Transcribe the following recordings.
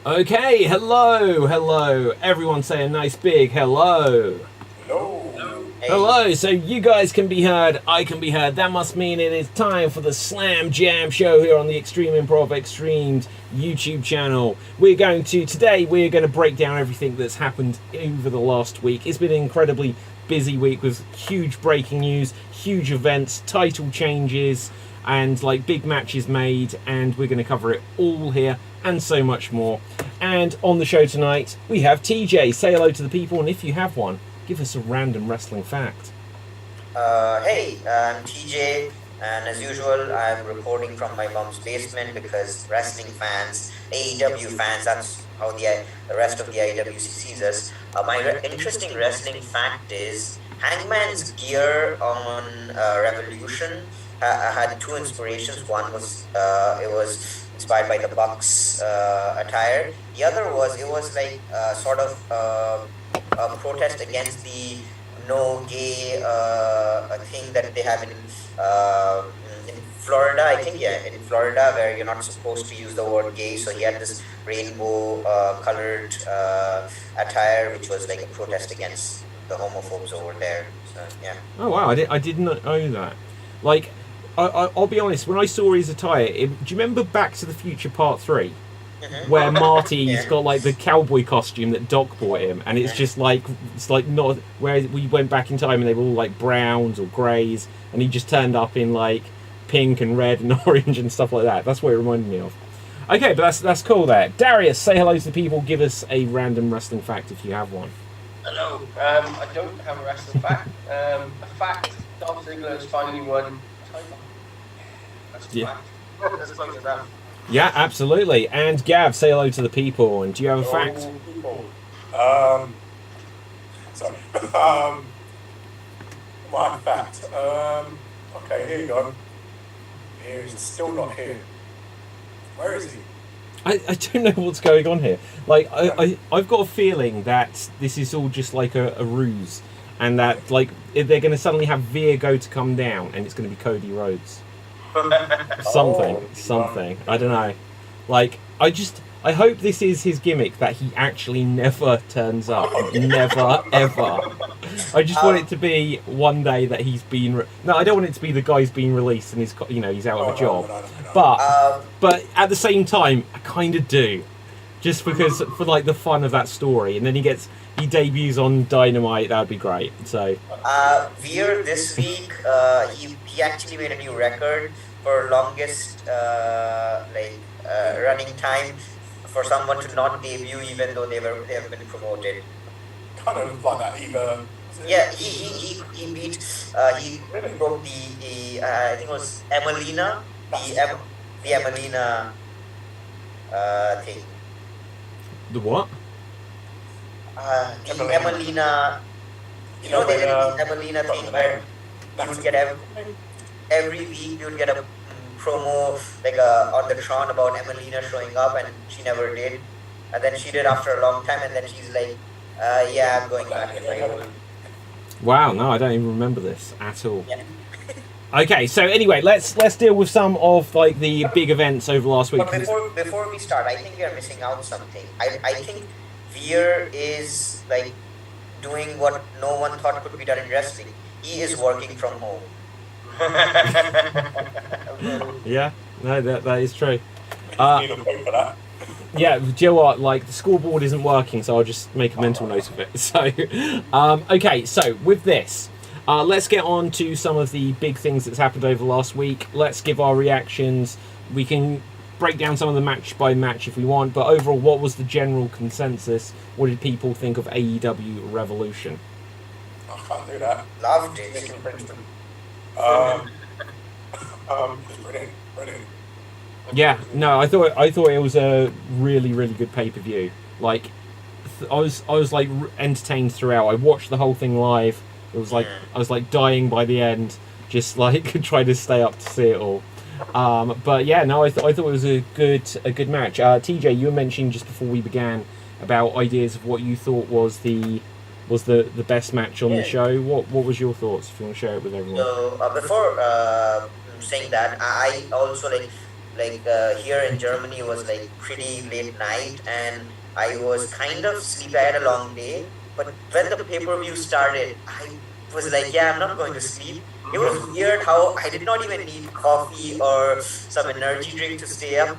Okay, hello. Everyone say a nice big hello. Hello. Hey. Hello, so you guys can be heard, I can be heard. That must mean it is time for the Slam Jam show here on the Extreme Improv Xstreamed YouTube channel. Today we're going to break down everything that's happened over the last week. It's been an incredibly busy week with huge breaking news, huge events, title changes, and like big matches made, and we're going to cover it all here and so much more. And on the show tonight we have TJ. Say hello to the people, and if you have one, give us a random wrestling fact. Hey, I'm TJ, and as usual, I'm recording from my mom's basement because wrestling fans, AEW fans, that's how the rest of the AEW sees us. My interesting wrestling fact is Hangman's gear on Revolution had two inspirations. One was it was inspired by the Bucks attire. The other was it was like sort of a protest against the no gay thing that they have in Florida, I think, in Florida, where you're not supposed to use the word gay. So he had this rainbow colored attire, which was like a protest against the homophobes over there. So yeah. Oh wow, I did not know that. Like, I'll be honest, when I saw his attire, do you remember Back to the Future Part 3? Mm-hmm. Where Marty's got like the cowboy costume that Doc bought him, and it's just like, it's like not where we went back in time and they were all like browns or greys, and he just turned up in like pink and red and orange and stuff like that. That's what it reminded me of. Okay, but that's cool there. Darius, say hello to the people, give us a random wrestling fact if you have one. Hello. I don't have a wrestling fact. A fact, Dolph Ziggler has finally won a title. That's a fact. Let's close it down. Yeah, absolutely. And Gav, say hello to the people. And do you have a fact? Sorry. My fact. Okay, here you go. Here he's still not here. Where is he? I don't know what's going on here. Like, I've got a feeling that this is all just like a ruse, and that like they're going to suddenly have Virgo to come down, and it's going to be Cody Rhodes. Something. I don't know. Like, I hope this is his gimmick, that he actually never turns up. Never, ever. I just want it to be one day that he's been... No, I don't want it to be the guy's been released and he's out of a job. No. But at the same time, I kind of do. Just because, for like the fun of that story. And then he debuts on Dynamite, that would be great. So... Veer this week, he actually made a new record for longest running time for someone to not debut even though they have been promoted. Kind of like that either. Yeah, he beat he broke the I think it was Emelina, the Emelina thing. The what? The Emelina. You know, they did the Emelina thing where you would get every week you would get a promo like on the Tron about Emelina showing up, and she never did, and then she did after a long time, and then she's like, yeah, I'm going back. Wow, no, I don't even remember this at all. Yeah. Okay, so anyway, let's deal with some of like the big events over last week. But before we start, I think we are missing out something. I think Veer is like doing what no one thought could be done in wrestling. He is working from home. Yeah, no, that is true. Need a vote for that. Yeah, do you know what? Like, the scoreboard isn't working, so I'll just make a mental note of it. So, okay, so with this, let's get on to some of the big things that's happened over last week. Let's give our reactions. We can break down some of the match by match if we want, but overall, what was the general consensus? What did people think of AEW Revolution? I can't do that. Loved it. It's brilliant. Yeah, no, I thought it was a really, really good pay-per-view. Like, I was like entertained throughout. I watched the whole thing live. It was like I was like dying by the end, just like trying to stay up to see it all. But yeah, no, I thought it was a good match. TJ, you were mentioning just before we began about ideas of what you thought was the best match on the show. What was your thoughts? If you want to share it with everyone. So before saying that, I also like here in Germany, it was like pretty late night, and I was kind of sleepy. I had a long day, but when the pay-per-view started, I was like, yeah, I'm not going to sleep. It was weird how I did not even need coffee or some energy drink to stay up.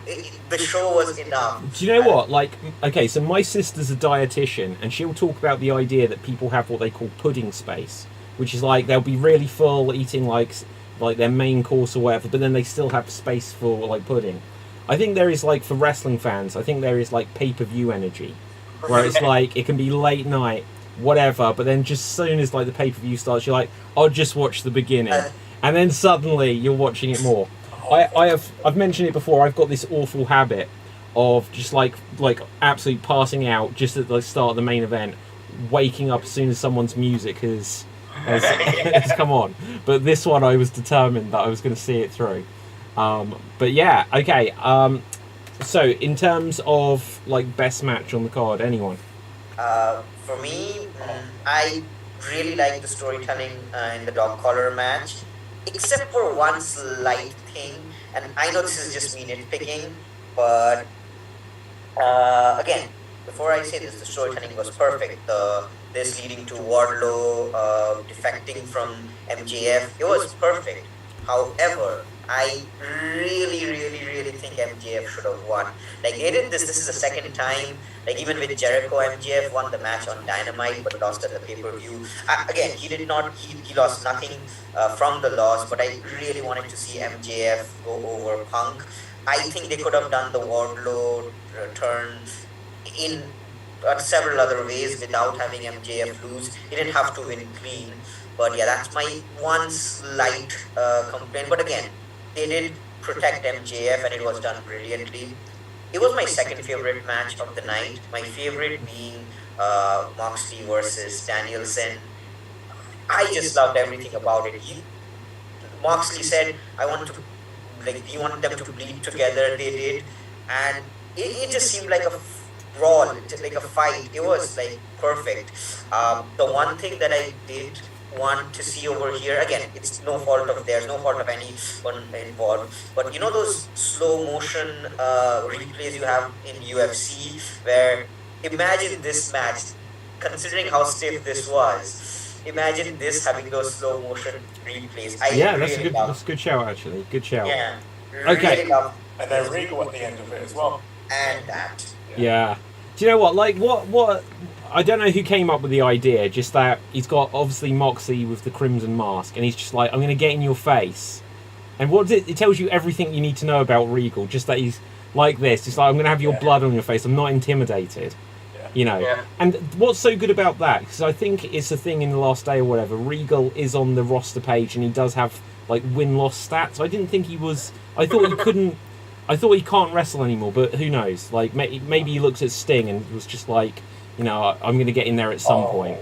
The show was enough. Do you know what? Like, okay, so my sister's a dietitian, and she'll talk about the idea that people have what they call pudding space, which is like they'll be really full eating like their main course or whatever, but then they still have space for like pudding. I think there is like for wrestling fans, I think there is like pay-per-view energy, where it's like it can be late night, whatever, but then just as soon as like the pay-per-view starts, you're like, I'll just watch the beginning, and then suddenly you're watching it more. I've mentioned it before. I've got this awful habit of just like absolutely passing out just at the start of the main event, waking up as soon as someone's music has come on. But this one, I was determined that I was going to see it through. But yeah, okay. So in terms of like best match on the card, anyone? For me, I really like the storytelling in the dog collar match, except for one slight thing, and I know this is just me nitpicking, but again, before I say this, the storytelling was perfect. This leading to Wardlow defecting from MJF, it was perfect. However, I really think MJF should have won. Like, they did this is the second time. Like, even with Jericho, MJF won the match on Dynamite but lost at the pay-per-view. Again, he lost nothing from the loss, but I really wanted to see MJF go over Punk. I think they could have done the Wardlow turn in several other ways without having MJF lose. He didn't have to win clean. But yeah, that's my one slight complaint. But again, they did protect MJF and it was done brilliantly. It was my second favorite match of the night. My favorite being Moxley versus Danielson. I just loved everything about it. Moxley said, he wanted them to bleed together. They did. And it just seemed like a brawl, just like a fight. It was like perfect. The one thing that I did want to see over here, again, it's no fault of theirs, no fault of anyone involved, but you know those slow motion replays you have in UFC, where imagine this match, considering how stiff this was, imagine this having those slow motion replays. That's a good shout, actually. Good shout. Yeah. Okay. Really and then Regal at the end of it as well. and that. Yeah. Do you know what? Like, what? I don't know who came up with the idea, just that he's got, obviously, Moxley with the crimson mask, and he's just like, I'm going to get in your face. And what does it tells you everything you need to know about Regal, just that he's like this. It's like, I'm going to have your blood on your face. I'm not intimidated. You know. Yeah. And what's so good about that, because I think it's a thing in the last day or whatever, Regal is on the roster page, and he does have, like, win-loss stats. I didn't think he was... I thought he couldn't... I thought he can't wrestle anymore, but who knows? Like, maybe he looked at Sting and was just like, you know, I'm going to get in there at some point.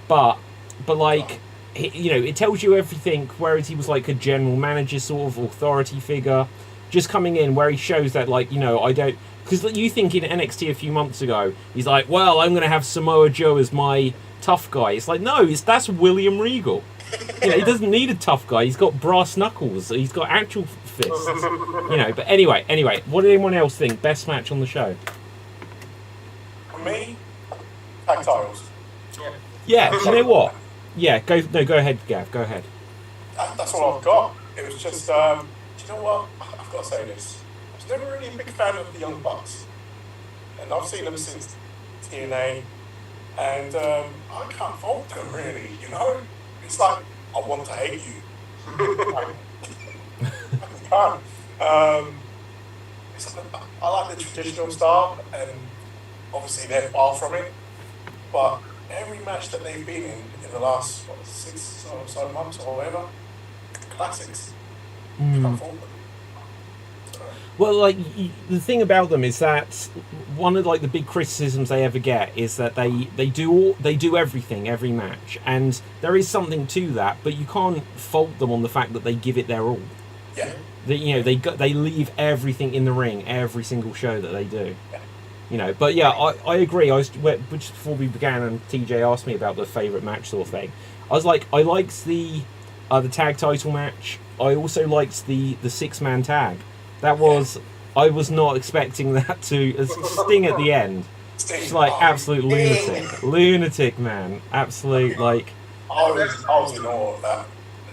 But like, you know, it tells you everything, whereas he was like a general manager sort of authority figure, just coming in where he shows that, like, you know, I don't... Because you think in NXT a few months ago, he's like, well, I'm going to have Samoa Joe as my tough guy. It's like, no, that's William Regal. You know, he doesn't need a tough guy. He's got brass knuckles. He's got actual fists. You know, but anyway, what did anyone else think? Best match on the show? For me, tag titles. Yeah, do you know what? Yeah, go ahead, Gav, go ahead. That's all I've got. It was just, do you know what? I've got to say this. I was never really a big fan of the Young Bucks. And I've seen them since TNA. And I can't fault them, really, you know? It's like, I want to hate you. I can't. I like the traditional style, and obviously they're far from it. But every match that they've been in the last 6 or so months or whatever, classics. Can't fault them. Well, like, the thing about them is that one of, like, the big criticisms they ever get is that they do everything every match, and there is something to that, but you can't fault them on the fact that they give it their all. Yeah. You know, they leave everything in the ring every single show that they do. Yeah. You know, but yeah, I agree. Just before we began, and TJ asked me about the favourite match sort of thing, I was like, I liked the tag title match. I also liked the 6-man tag. That was, I was not expecting that to sting at the end. It's like absolute lunatic, man. Absolute like. I was in awe of that.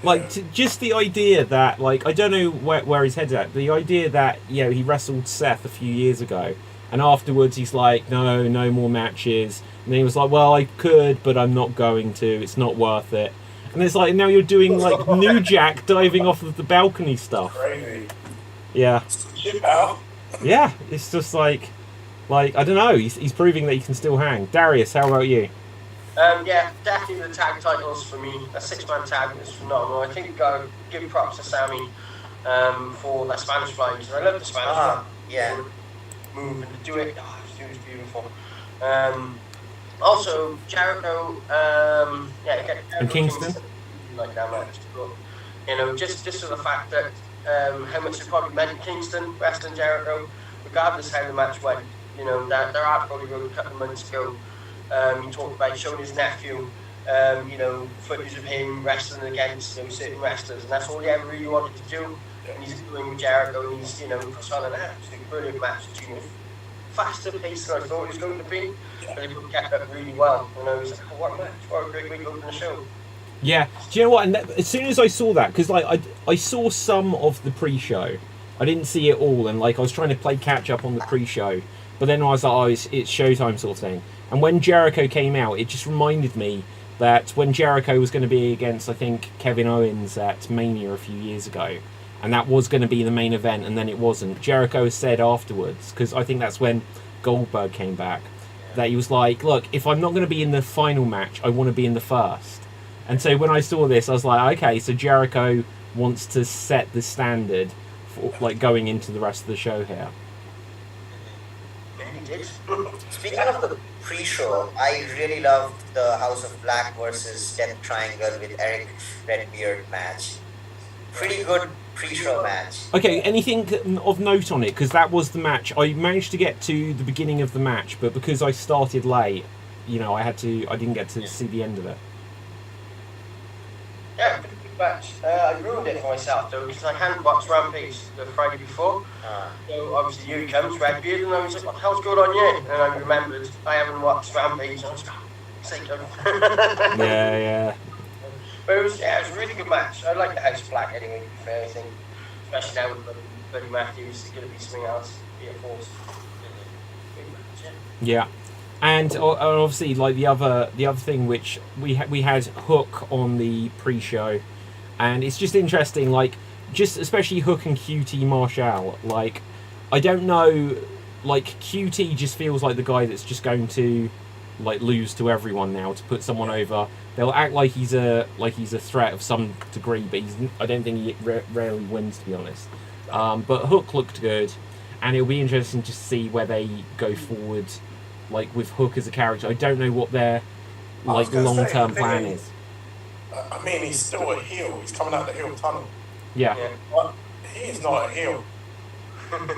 Like just the idea that, like, I don't know where his head's at. The idea that, you know, he wrestled Seth a few years ago, and afterwards he's like, no more matches. And then he was like, well, I could, but I'm not going to. It's not worth it. And it's like, now you're doing like New Jack diving off of the balcony stuff. Crazy. Yeah. Shit out. Yeah, it's just like I don't know. He's proving that he can still hang. Darius, how about you? Yeah, definitely the tag titles for me. A 6-man tag is phenomenal. I think give props to Sammy for that Spanish fly. I love the Spanish fly. Yeah. Move and do it. Oh, it was beautiful. Also, Jericho. And Kingston. Like that match, but, you know, just for the fact that how much it probably meant Kingston, wrestling Jericho, regardless how the match went. You know, that their article he wrote a couple of months ago. He talked about showing his nephew, you know, footage of him wrestling against, you know, certain wrestlers, and that's all he ever really wanted to do. And he's doing with Jericho, and he's, you know, put on an absolutely brilliant match. You know, faster pace than I thought it was going to be, but he kept up really well. And I was like, oh, what a match! What a great way to open the show. Yeah, do you know what? And as soon as I saw that, because like I saw some of the pre-show, I didn't see it all, and like I was trying to play catch up on the pre-show, but then I was like, oh, it's Showtime sort of thing. And when Jericho came out, it just reminded me that when Jericho was going to be against, I think, Kevin Owens at Mania a few years ago, and that was going to be the main event, and then it wasn't. Jericho said afterwards, because I think that's when Goldberg came back, that he was like, look, if I'm not going to be in the final match, I want to be in the first. And so when I saw this, I was like, okay, so Jericho wants to set the standard for like going into the rest of the show here. He did. Speaking of the pre-show, I really loved the House of Black versus Death Triangle with Eric Redbeard match. Pretty good pre-show match. Okay, anything of note on it? Because that was the match. I managed to get to the beginning of the match, but because I started late, you know, I didn't get to see the end of it. Yeah, pretty good match. I ruined it for myself though, because I hadn't watched Rampage the Friday before. So obviously here he comes, Redbeard, and I was like, what the hell's going on here? And I remembered I haven't watched Rampage, and I was like, sake of. Yeah. But it was a really good match. I like the House of Black anyway, to be fair, I think. Especially now with Buddy Matthews, it's going to be something else, be a force. Good match, Yeah. And obviously, like the other thing, which we had Hook on the pre-show, and it's just interesting, like just especially Hook and QT Marshall. Like, I don't know, like QT just feels like the guy that's just going to like lose to everyone now to put someone over. They'll act like he's a threat of some degree, but I don't think he rarely wins, to be honest. But Hook looked good, and it'll be interesting to see where they go forward. Like with Hook as a character, I don't know what their like long-term plan is. I mean, he's still a heel. He's coming out the heel tunnel. Yeah. But he is not a heel.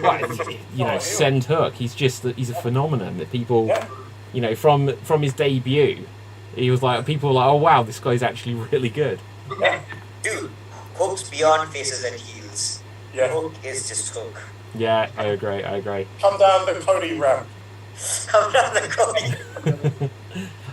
Well, you know, send Hook. He's a phenomenon that people, you know, from his debut, he was like, people were like, oh wow, this guy's actually really good. Yeah. Dude, Hook's beyond faces and heels. Yeah. Hook is just Hook. Yeah, I agree. Come down the Cody ramp. Come down the Cody.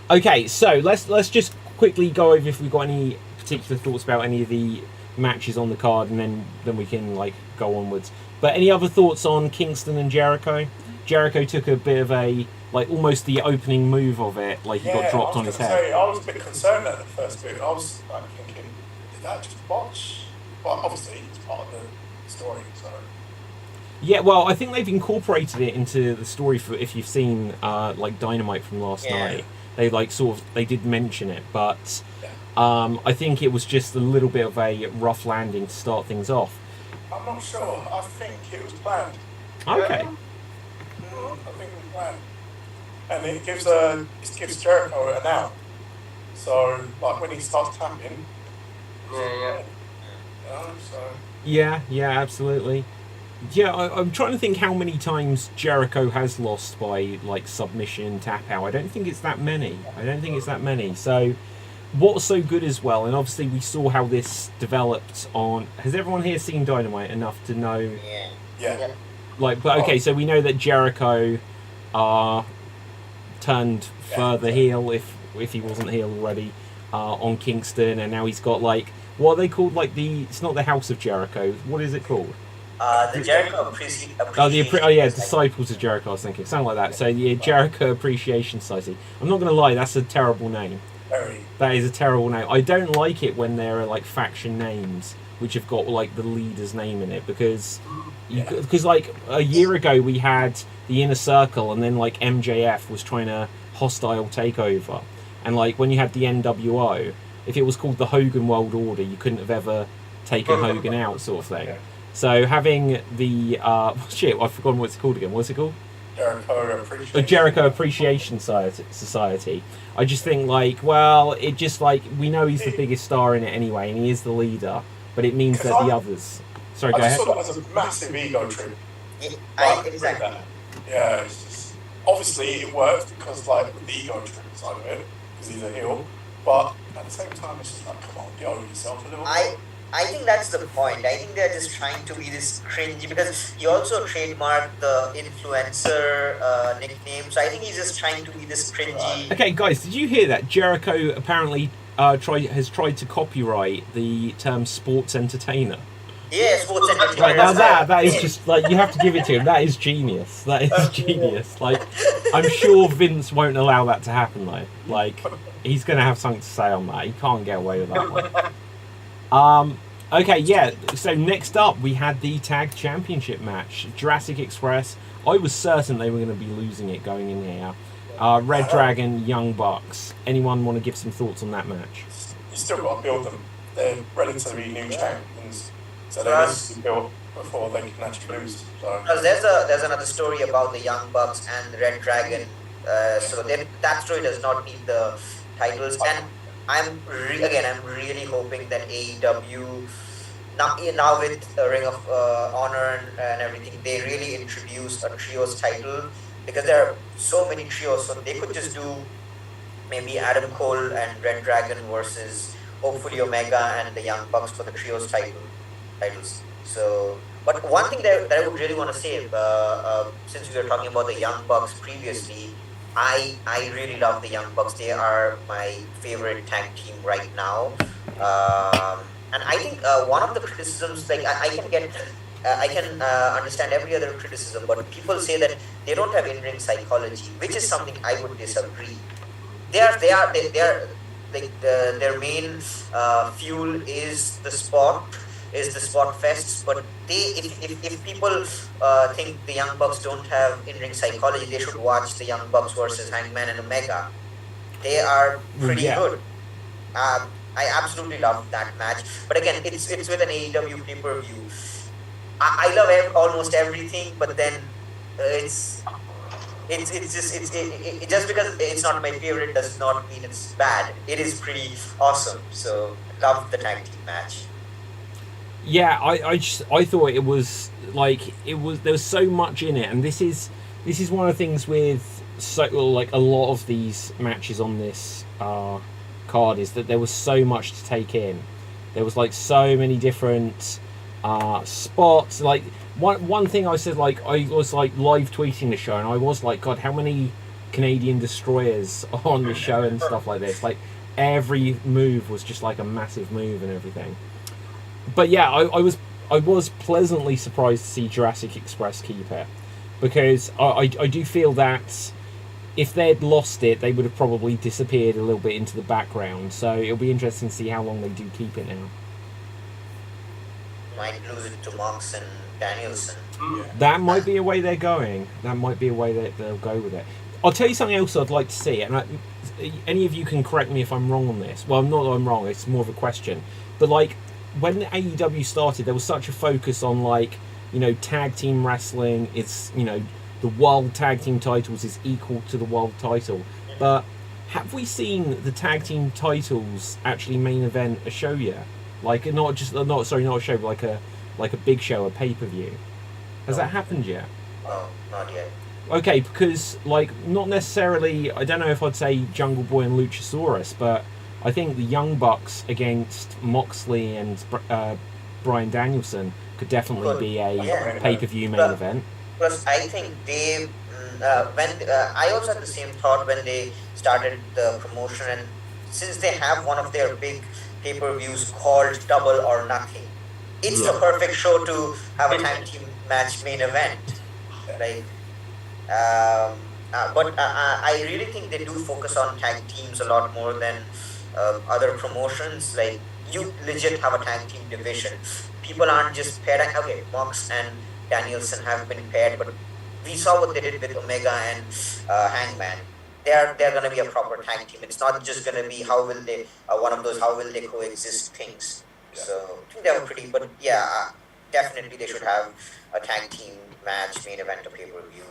Okay, so let's just quickly go over if we've got any particular thoughts about any of the matches on the card, and then we can like go onwards. But any other thoughts on Kingston and Jericho? Jericho took a bit of a like almost the opening move of it, like he got dropped on his head. I was a bit concerned at the first bit. I was like thinking, did that just botch? But obviously it's part of the story, so. Yeah, well, I think they've incorporated it into the story. For if you've seen like Dynamite from last night, they like they did mention it, but I think it was just a little bit of a rough landing to start things off. I'm not sure. I think it was planned. Okay. I think it was planned, and it gives Jericho an out. So like when he starts tapping. Yeah. Yeah, absolutely. Yeah, I'm trying to think how many times Jericho has lost by like submission, tap out. I don't think it's that many. So, what's so good as well? And obviously, we saw how this developed on. Has everyone here seen Dynamite enough to know Yeah. Like, but okay, so we know that Jericho turned further heel if he wasn't heel already on Kingston, and now he's got like, what are they called? Like it's not the House of Jericho. What is it called? The Jericho Disciples of Jericho. I was thinking something like that. So the Jericho Appreciation Society. I'm not going to lie, that's a terrible name. That is a terrible name. I don't like it when there are like faction names which have got like the leader's name in it, because like a year ago we had the Inner Circle, and then like MJF was trying to hostile takeover, and like when you had the NWO, if it was called the Hogan World Order, you couldn't have ever taken Hogan out, sort of thing. So having the I've forgotten what it's called again. What's it called? Jericho Appreciation Society. I just think like, well, it just like, we know he's the biggest star in it anyway, and he is the leader, but it means that the others. Sorry, go ahead. I just saw that as a massive ego trip. Yeah, exactly. Yeah, it's just, obviously it works because like with the ego trip side of it, because he's a heel, but at the same time it's just like, come on, get over yourself a little bit. I think that's the point. I think they're just trying to be this cringy, because he also trademarked the influencer nickname. So I think he's just trying to be this cringy. Okay, guys, did you hear that? Jericho apparently has tried to copyright the term sports entertainer. Yeah, sports entertainer. Right, now that is just like, you have to give it to him. That is genius. That is genius. Like, I'm sure Vince won't allow that to happen though. Like, he's going to have something to say on that. He can't get away with that one. Okay, yeah, so next up we had the tag championship match. Jurassic Express. I was certain they were going to be losing it going in here. Red Dragon, Young Bucks. Anyone want to give some thoughts on that match? You still got to build them. They're relatively new champions, so they need to be built before they can actually lose. So. There's another story about the Young Bucks and the Red Dragon. So that story does not need the titles, and I'm really hoping that AEW now with the Ring of Honor and everything, they really introduce a trios title, because there are so many trios. So they could just do maybe Adam Cole and Red Dragon versus hopefully Omega and the Young Bucks for the trios titles. So, but one thing that I would really want to say, since we were talking about the Young Bucks previously, I really love the Young Bucks. They are my favorite tag team right now. And I think one of the criticisms, like I can understand every other criticism, but people say that they don't have in-ring psychology, which is something I would disagree. They are like their main fuel is the spot fests, but if people think the Young Bucks don't have in-ring psychology, they should watch the Young Bucks versus Hangman and Omega. They are pretty good. I absolutely love that match, but again, it's with an AEW pay-per-view. I love almost everything, but then it's just because it's not my favorite does not mean it's bad. It is pretty awesome. So love the tag team match. Yeah, I thought it was there was so much in it, and this is one of the things with like a lot of these matches on this card, is that there was so much to take in. There was like so many different spots. Like one thing I said, like I was like live tweeting the show, and I was like, God, how many Canadian destroyers are on the show and stuff like this? Like every move was just like a massive move and everything. But yeah, I was pleasantly surprised to see Jurassic Express keep it, because I do feel that if they'd lost it, they would have probably disappeared a little bit into the background. So it'll be interesting to see how long they do keep it now. Might lose it to Mox and Danielson. That might be a way they're going. That might be a way that they'll go with it. I'll tell you something else I'd like to see, and any of you can correct me if I'm wrong on this. Well, not that I'm wrong, it's more of a question. But like, when AEW started, there was such a focus on like, you know, tag team wrestling. It's, you know, the world tag team titles is equal to the world title. But have we seen the tag team titles actually main event a show yet? Like not a show, but like a big show, a pay-per-view. Has that happened yet? Oh, not yet. Okay, because like not necessarily, I don't know if I'd say Jungle Boy and Luchasaurus, but I think the Young Bucks against Moxley and Bryan Danielson could definitely be a Yeah. pay-per-view main But- event. Plus, I think they, I also had the same thought when they started the promotion, and since they have one of their big pay-per-views called Double or Nothing, it's the perfect show to have a tag team match main event. Like, but I really think they do focus on tag teams a lot more than other promotions. Like, you legit have a tag team division. People aren't just paired. Okay, Mox and Danielson have been paired, but we saw what they did with Omega and Hangman. They're gonna be a proper tag team. It's not just gonna be how will they one of those how will they coexist things. So I think they were pretty. But yeah, definitely they should have a tag team match main event or pay-per-view.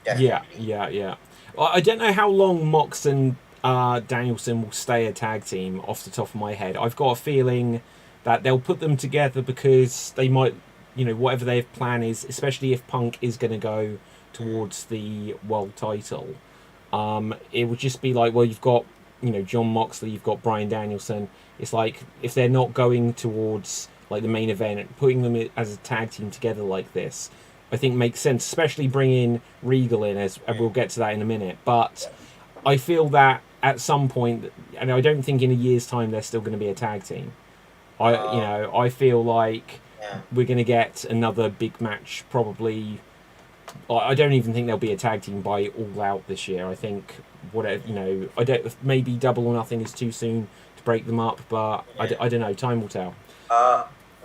Definitely. Yeah. Well, I don't know how long Mox and Danielson will stay a tag team off the top of my head. I've got a feeling that they'll put them together because they might, whatever their plan is, especially if Punk is going to go towards the world title, it would just be like, well, you've got, John Moxley, you've got Bryan Danielson. It's like, if they're not going towards like the main event, putting them as a tag team together like this, I think makes sense, especially bringing Regal in, and we'll get to that in a minute. But I feel that at some point, and I don't think in a year's time they're still going to be a tag team. I feel like we're going to get another big match probably. I don't even think there'll be a tag team by All Out this year. I think I don't. Maybe Double or Nothing is too soon to break them up, but I don't know. Time will tell.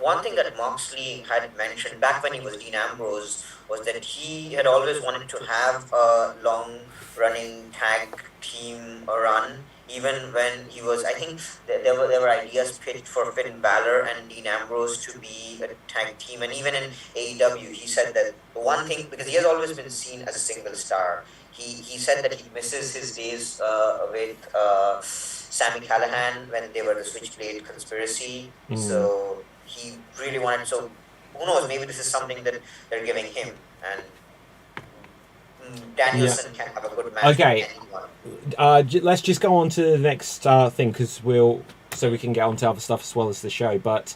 One thing that Moxley had mentioned back when he was Dean Ambrose was that he had always wanted to have a long-running tag team run. Even when he was, I think there were ideas pitched for Finn Balor and Dean Ambrose to be a tag team, and even in AEW, he said that the one thing, because he has always been seen as a single star, he said that he misses his days with Sami Callihan when they were the Switchblade Conspiracy. So he really wanted. So who knows? Maybe this is something that they're giving him, and Danielson can have a good match. Okay. Let's just go on to the next thing so we can get on to other stuff as well as the show. But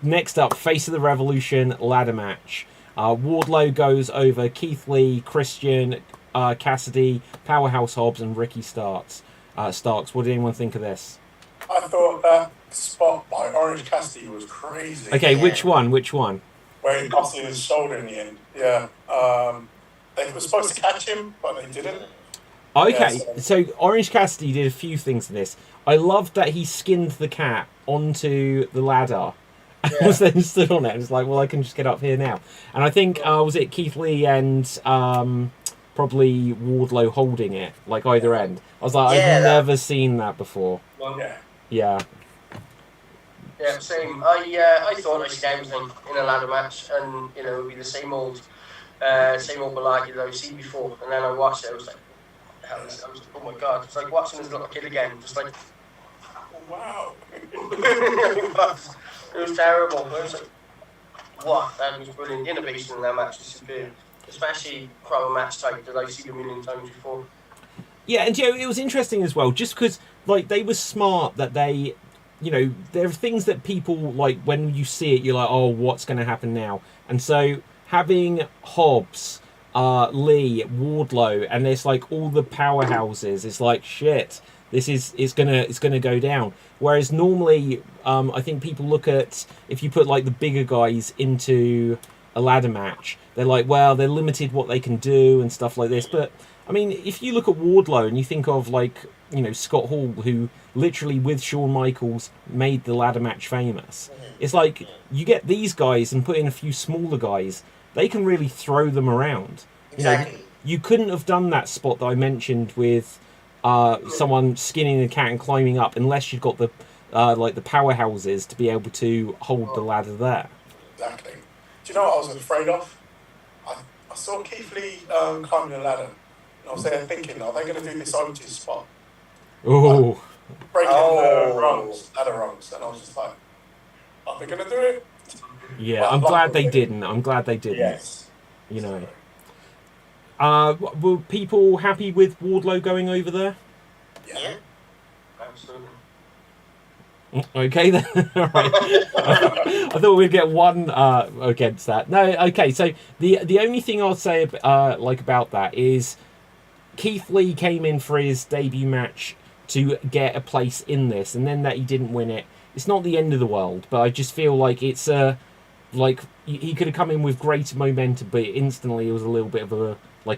next up, Face of the Revolution ladder match. Wardlow goes over Keith Lee, Christian, Cassidy, Powerhouse Hobbs, and Ricky Starks. What did anyone think of this? I thought that spot by Orange Cassidy was crazy. Okay, which one? Where he busted his shoulder in the end. Yeah. They were supposed to catch him, but they didn't. Okay, so Orange Cassidy did a few things in this. I loved that he skinned the cat onto the ladder and was then stood on it. It's like, well, I can just get up here now. And I think, was it Keith Lee and probably Wardlow holding it, like either end? I was like, I've never seen that before. Yeah. Yeah, same. I thought I see everything in a ladder match, and it would be the same old malarkey that I've seen before. And then I watched it. I was like, I was like, oh my god! It's like watching this little kid again. Just like, wow. It was terrible. I was like, what? That was brilliant. The innovation in that match is superb, especially from a match type that I've seen a million times before. Yeah, and it was interesting as well, just because like they were smart that they. There are things that people like when you see it, you're like, oh, what's going to happen now? And so having Hobbs, Lee, Wardlow, and there's like all the powerhouses, it's like shit. It's gonna go down. Whereas normally, I think people look at if you put like the bigger guys into a ladder match, they're like, well, they're limited what they can do and stuff like this. But I mean, if you look at Wardlow and you think of like Scott Hall, who literally with Shawn Michaels made the ladder match famous. It's like you get these guys and put in a few smaller guys, they can really throw them around. Exactly. You couldn't have done that spot that I mentioned with someone skinning a cat and climbing up unless you've got the like the powerhouses to be able to hold the ladder there. Exactly. Do you know what I was afraid of? I saw Keith Lee climbing the ladder, and I was there thinking, are they going to do this Otis spot? Oh. Breaking the ladder rungs, and I was just like, are they going to do it? Yeah, I'm glad they didn't. Yes. Were people happy with Wardlow going over there? Yeah. Absolutely. Okay then. All right. I thought we'd get one against that. No. Okay. So the only thing I'll say like about that is Keith Lee came in for his debut match to get a place in this, and then that he didn't win it. It's not the end of the world, but I just feel like it's like he could have come in with greater momentum, but instantly it was a little bit of a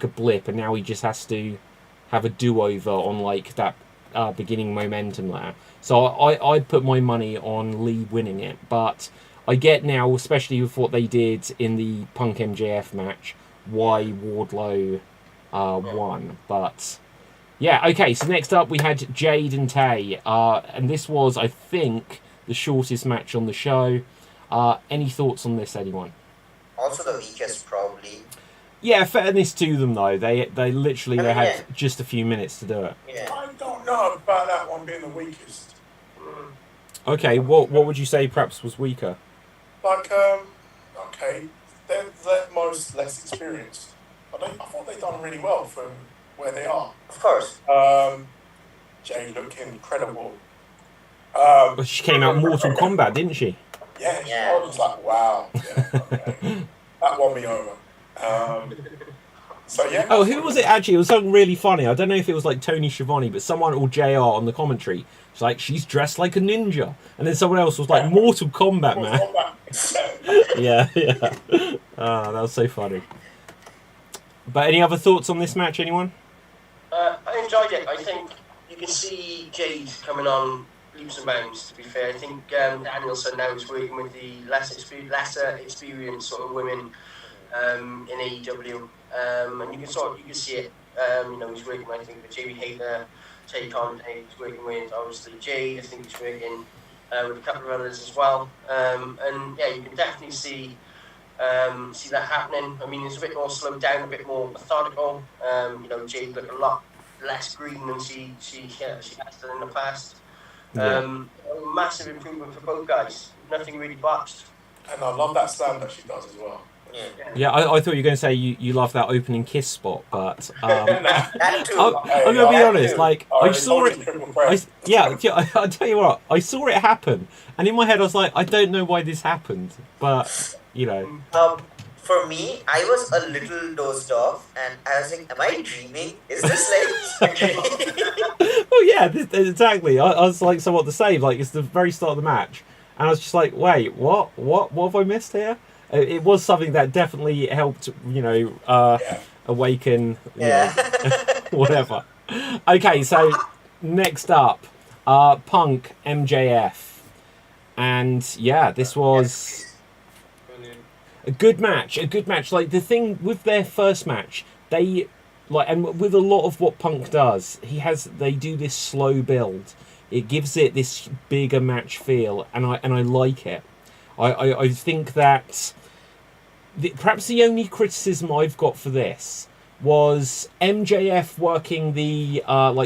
blip, and now he just has to have a do-over on like that beginning momentum there. So I'd put my money on Lee winning it, but I get now, especially with what they did in the Punk MJF match, why Wardlow won. But yeah, okay, so next up we had Jaden Tay, and this was, I think, the shortest match on the show. Any thoughts on this, anyone? Also the weakest, probably. Yeah, fairness to them though, they literally had just a few minutes to do it. Yeah. I don't know about that one being the weakest. Okay, what would you say perhaps was weaker? Like, okay, they're most less experienced. I thought they'd done really well from where they are. Of course. Jay looked incredible. Well, she came out Mortal Kombat, didn't she? Yeah, I was like, wow. Yeah, okay. That won me over. So yeah. Oh, who was it actually? It was something really funny. I don't know if it was like Tony Schiavone, but someone or JR on the commentary was like, she's dressed like a ninja. And then someone else was like, Mortal Kombat, man. Yeah. Oh, that was so funny. But any other thoughts on this match, anyone? I enjoyed it. I think you can see Jade coming on leaps and bounds, to be fair. I think Danielson now is working with the lesser experienced sort of women in AEW. And you can see it. He's working, I think, with Jamie Hayter, Tay Conte, he's working with, obviously, Jade. I think he's working with a couple of others as well. And yeah, you can definitely see that happening. I mean, it's a bit more slowed down, a bit more methodical. Jade looked a lot less green than she has done in the past. Massive improvement for both guys. Nothing really botched. And I love that slam that she does as well. Yeah, I thought you were going to say you love that opening kiss spot, but That too. I'm going to be honest. Like I saw it. I'll tell you what. I saw it happen, and in my head I was like, I don't know why this happened, but you know. For me, I was a little dozed off, and I was like, am I dreaming? Is this like... Well, yeah, exactly. I was like somewhat the same. Like, it's the very start of the match, and I was just like, wait, what have I missed here? It was something that definitely helped, awaken, whatever. Okay, so next up, Punk MJF, and yeah, this was a good match. Like the thing with their first match, they and with a lot of what Punk does, they do this slow build. It gives it this bigger match feel, and I like it. I think that perhaps the only criticism I've got for this was MJF working the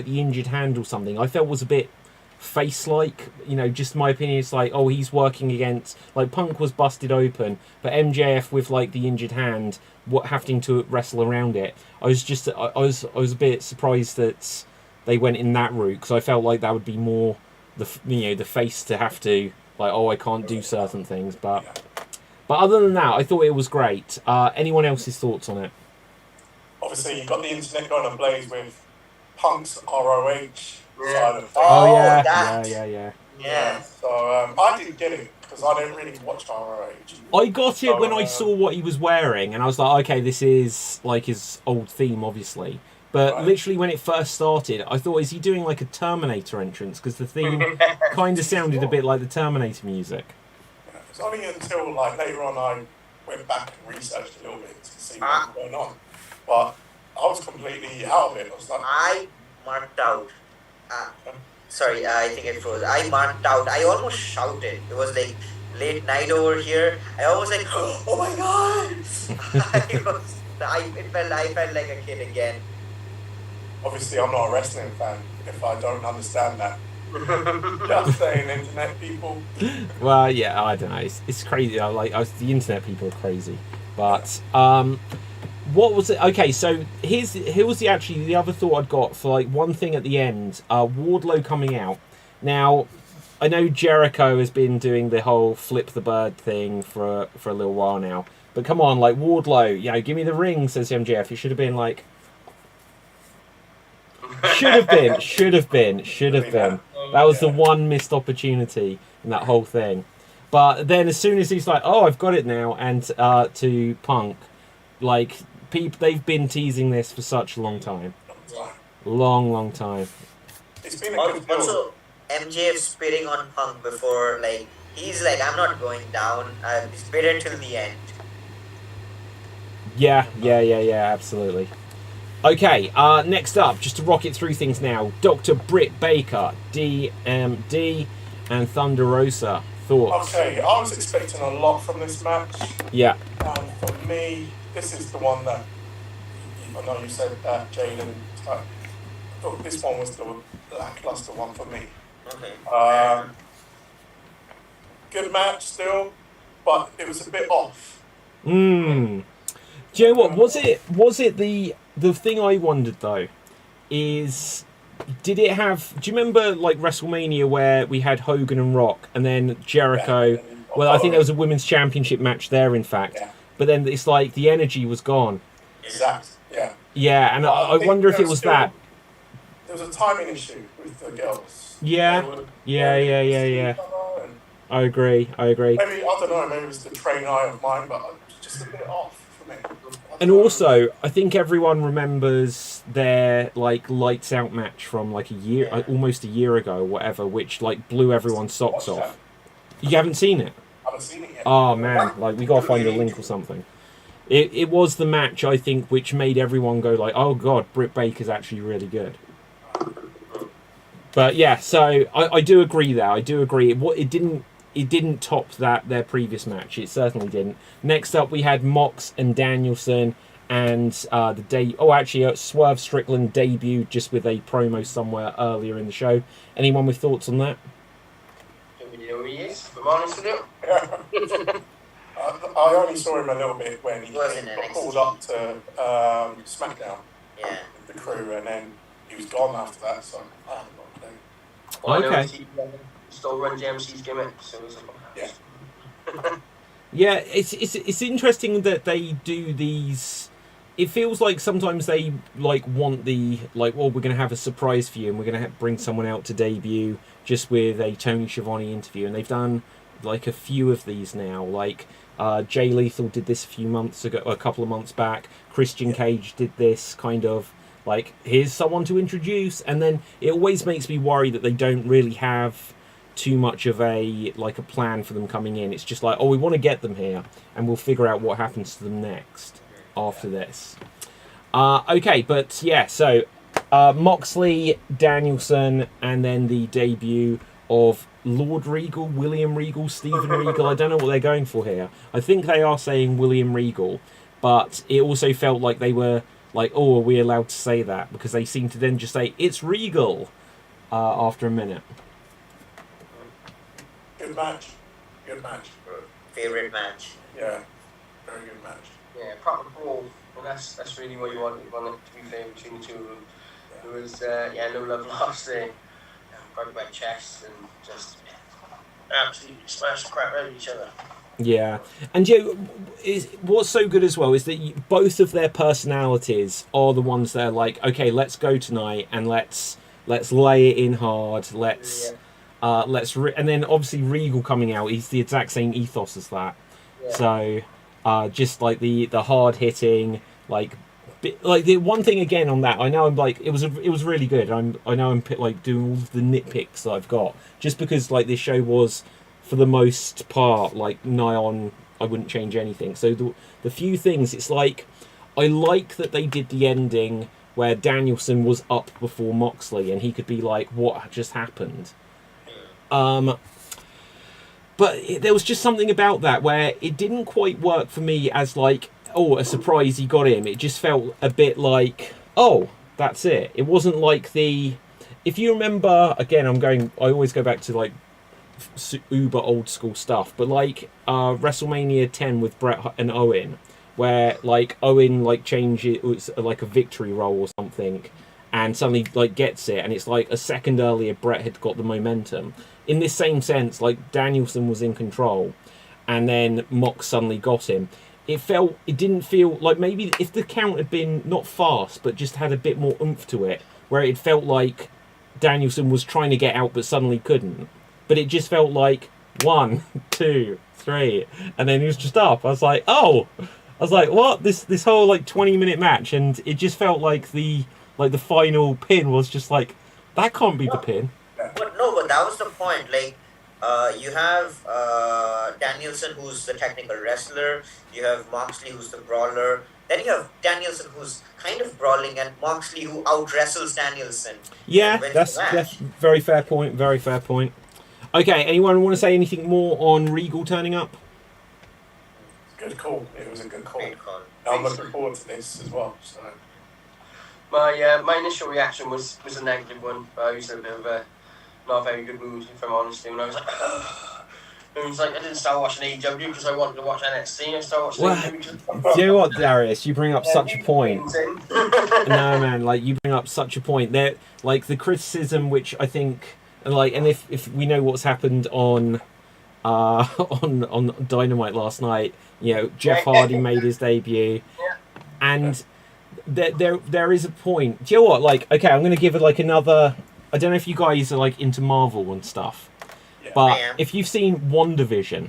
injured hand or something. I felt was a bit face-like, just my opinion. It's like, oh, he's working against, like, Punk was busted open, but MJF with like the injured hand, having to wrestle around it. I was a bit surprised that they went in that route, because I felt like that would be more the face to have to, like, oh, I can't do certain things, but other than that, I thought it was great. Anyone else's thoughts on it? Obviously, you've got the internet going ablaze with Punk's ROH side of things. Oh, Yeah. So I didn't get it because I don't really watch ROH. I got it when I saw what he was wearing, and I was like, okay, this is like his old theme, obviously. But literally, when it first started, I thought, is he doing like a Terminator entrance? Because the theme kind of sounded a bit like the Terminator music. It's only until like later on I went back and researched a little bit to see what was going on. But I was completely out of it. I was like, I marked out. Sorry, I think it froze. I marked out. I almost shouted. It was like late night over here. I almost like, oh my god! I felt like a kid again. Obviously, I'm not a wrestling fan if I don't understand that. Just saying, internet people. Well, yeah, I don't know. It's crazy. The internet people are crazy. But what was it? Okay, so here was the other thought I'd got for like one thing at the end. Wardlow coming out. Now, I know Jericho has been doing the whole flip the bird thing for a little while now. But come on, like Wardlow, give me the ring, says MJF. It should have been like... Should have been. That was the one missed opportunity in that whole thing. But then as soon as he's like, oh, I've got it now, and to Punk, like, they've been teasing this for such a long time. Long time. It's been a good build. Also, MJF spitting on Punk before, like, he's like, I'm not going down. He's bitter till the end. Yeah, absolutely. Okay, next up, just to rocket through things now, Dr. Britt Baker, DMD, and Thunder Rosa. Thoughts? Okay, I was expecting a lot from this match. Yeah. And for me, this is the one that, I know you said that, Jaden. I thought this one was the lackluster one for me. Okay. Good match still, but it was a bit off. Do you know what? Was it the thing I wondered though is, did it have? Do you remember like WrestleMania where we had Hogan and Rock, and then Jericho? Yeah. Well, I think there was a women's championship match there, in fact. Yeah. But then it's like the energy was gone. Exact. Yeah. Yeah, and I wonder if it was that. There was a timing issue with the girls. Yeah. I agree. Maybe, I don't know, maybe it was the trained eye of mine, but it's just a bit off for me. And also, I think everyone remembers their like lights out match from like almost a year ago or whatever, which like blew everyone's socks off. You haven't seen it? I haven't seen it yet. Oh man, like we gotta find a link or something. It was the match, I think, which made everyone go like, oh god, Britt Baker's actually really good. But yeah, so I do agree there. I do agree. It didn't top their previous match. It certainly didn't. Next up, we had Mox and Danielson, and Swerve Strickland debuted just with a promo somewhere earlier in the show. Anyone with thoughts on that? Don't really know who he is, if I'm honest with you. I only saw him a little bit when he was in got NXT. called up to SmackDown with the crew, and then he was gone after that, so I haven't got a clue. All I know Okay. is he stole Run DMC's gimmick, so it's Yeah, it's interesting that they do these. It feels like sometimes they like want the like, well, we're going to have a surprise for you, and we're going to bring someone out to debut just with a Tony Schiavone interview, and they've done like a few of these now. Like Jay Lethal did this a couple of months back. Christian Cage did this kind of like, here's someone to introduce, and then it always makes me worry that they don't really have too much of a plan for them coming in. It's just like, oh, we want to get them here, and we'll figure out what happens to them next after this. Okay, but yeah, so Moxley, Danielson, and then the debut of Lord Regal, William Regal, Stephen Regal. I don't know what they're going for here. I think they are saying William Regal, but it also felt like they were like, oh, are we allowed to say that? Because they seem to then just say, it's Regal after a minute. Good match. Favorite match. Yeah, very good match. Yeah, proper brawl. Well, that's really what you want it to be fair between the two of them. There was no love lost there. Broke my chest and just absolutely smashed the crap out of each other. Yeah, and what's so good as well is that both of their personalities are the ones that are like, okay, let's go tonight and let's lay it in hard. And then obviously Regal coming out, he's the exact same ethos as that. Yeah. So just like the hard hitting, like the one thing again on that, I know I'm like, it was really good. I know I'm like doing all the nitpicks that I've got, just because like this show was, for the most part, like nigh on, I wouldn't change anything. So the few things, it's like, I like that they did the ending where Danielson was up before Moxley and he could be like, what just happened? But there was just something about that where it didn't quite work for me as like, oh, a surprise, he got him. It just felt a bit like, oh, that's it. It wasn't like if you remember, again, I always go back to like uber old school stuff, but like WrestleMania 10 with Bret and Owen, where like Owen like changed it was like a victory roll or something, and suddenly like gets it, and it's like a second earlier Brett had got the momentum. In this same sense, like Danielson was in control, and then Mox suddenly got him. It didn't feel like, maybe if the count had been not fast but just had a bit more oomph to it, where it felt like Danielson was trying to get out but suddenly couldn't. But it just felt like 1, 2, 3, and then he was just up. I was like, what? This whole like 20-minute match, and it just felt like the final pin was just like, that can't be the pin. But that was the point. Like, you have Danielson, who's the technical wrestler. You have Moxley, who's the brawler. Then you have Danielson, who's kind of brawling, and Moxley, who out-wrestles Danielson. Yeah, that's very fair point. Very fair point. Okay, anyone want to say anything more on Regal turning up? Good call. It was a good call. Great call. I'm looking forward to this as well. So. My initial reaction was a negative one. I was in a bit of a not very good mood, if I'm honest. When I was like, it was like I didn't start watching AEW because I wanted to watch NXT. I started watching AEW. Do you know what, Darius? You bring up such a point. No, man, like you bring up such a point. There, like the criticism, which I think, like, and if we know what's happened on Dynamite last night, you know, Jeff Hardy made his debut, and there is a point. Do you know what? Like, okay, I'm going to give it like another. I don't know if you guys are like into Marvel and stuff, but if you've seen WandaVision,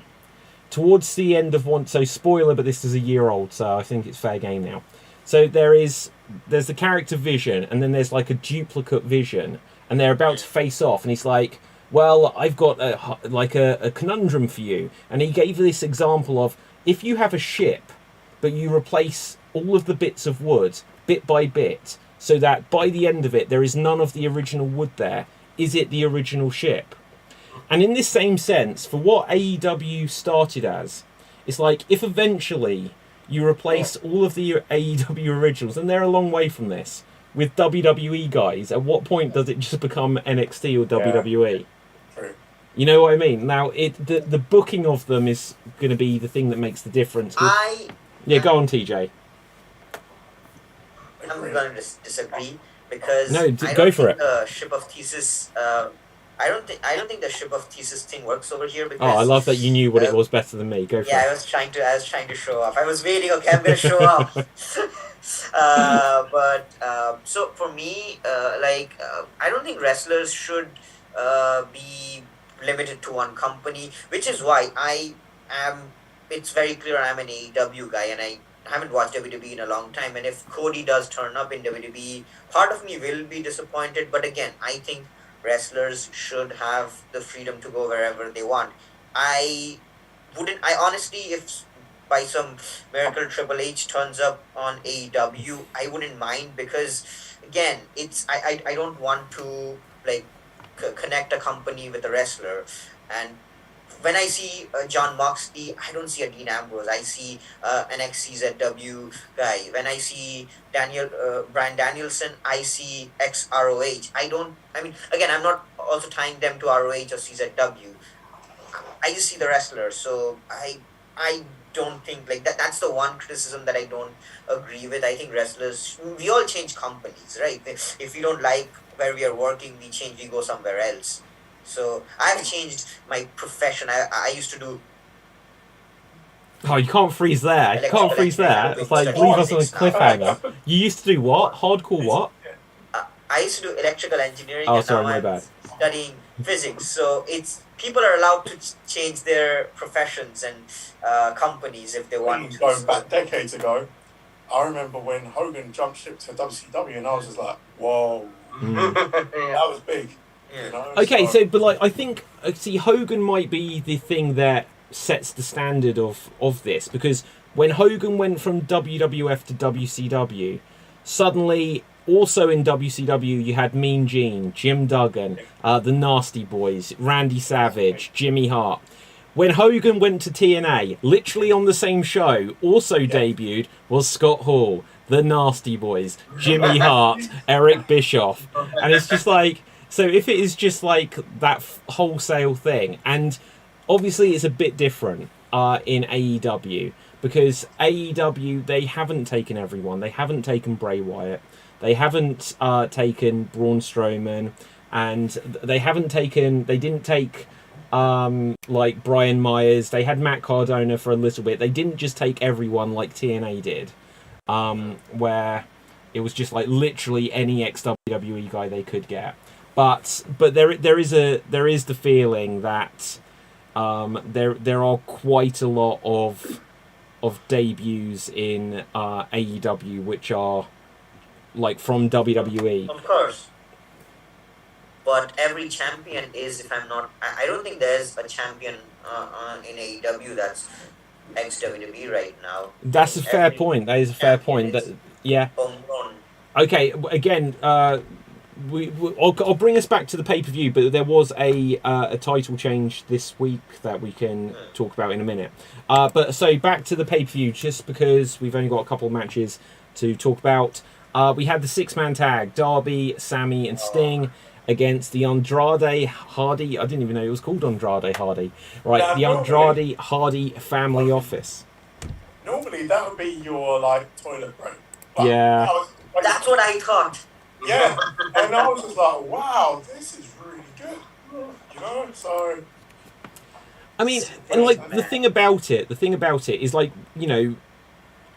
towards the end of so spoiler, but this is a year old, so I think it's fair game now. So there's the character Vision, and then there's like a duplicate Vision, and they're about to face off, and he's like, well, I've got a conundrum for you. And he gave this example of, if you have a ship, but you replace all of the bits of wood, bit by bit, so that by the end of it, there is none of the original wood there, is it the original ship? And in this same sense, for what AEW started as, it's like, if eventually you replace all of the AEW originals, and they're a long way from this, with WWE guys, at what point does it just become NXT or WWE? True. You know what I mean? Now, the booking of them is going to be the thing that makes the difference. Go on, TJ. I'm going to disagree because go for it. The ship of Thesis. I don't think the ship of Thesis thing works over here. Because, I love that you knew what it was better than me. Go for it. Yeah, I was trying to show off. I was waiting. Okay, I'm going to show off. So for me, I don't think wrestlers should be limited to one company, which is why it's very clear I'm an AEW guy, and I haven't watched WWE in a long time, and if Cody does turn up in WWE, part of me will be disappointed, but again, I think wrestlers should have the freedom to go wherever they want. I honestly, if by some miracle Triple H turns up on AEW, I wouldn't mind, because again, I don't want to like connect a company with a wrestler. And when I see John Moxley, I don't see a Dean Ambrose. I see an XCZW guy. When I see Bryan Danielson, I see XROH. Again, I'm not also tying them to ROH or CZW. I just see the wrestlers. So I don't think like that. That's the one criticism that I don't agree with. I think wrestlers, we all change companies, right? If we don't like where we are working, we go somewhere else. So I've changed my profession. I used to do. Oh, you can't freeze there. You can't freeze there. It's like, leave us on a cliffhanger. You used to do what? Hardcore what? I used to do electrical engineering. Oh, and sorry, now my I'm bad. Studying physics. So people are allowed to change their professions and companies if they want to. Going back decades ago, I remember when Hogan jumped ship to WCW, and I was just like, whoa. That was big. Yeah. You know? Okay, so but like I think Hogan might be the thing that sets the standard of this, because when Hogan went from WWF to WCW, suddenly also in WCW you had Mean Gene, Jim Duggan, the Nasty Boys, Randy Savage, Jimmy Hart. When Hogan went to TNA, literally on the same show, also debuted was Scott Hall, the Nasty Boys, Jimmy Hart, Eric Bischoff, and it's just like. So if it is just like that wholesale thing, and obviously it's a bit different in AEW, because AEW, they haven't taken everyone. They haven't taken Bray Wyatt. They haven't taken Braun Strowman, and they didn't take like Brian Myers. They had Matt Cardona for a little bit. They didn't just take everyone like TNA did, where it was just like literally any ex-WWE guy they could get. But there is the feeling that there are quite a lot of debuts in AEW which are like from WWE. Of course. But every champion is, if I'm not, I don't think there's a champion in AEW that's ex-WWE right now. That's a fair point. That is a fair point. Yeah. Homegrown. Okay. Again, I'll bring us back to the pay-per-view, but there was a title change this week that we can talk about in a minute. But so back to the pay-per-view, just because we've only got a couple of matches to talk about. We had the 6-man tag: Darby, Sammy, and Sting against the Andrade Hardy. I didn't even know it was called Andrade Hardy. Right, the Andrade Hardy Family Office. Normally that would be your like toilet break. But Yeah. That's what I thought. Yeah, and I was just like, wow, this is really good. You know, so. I mean, and like the thing about it is like, you know,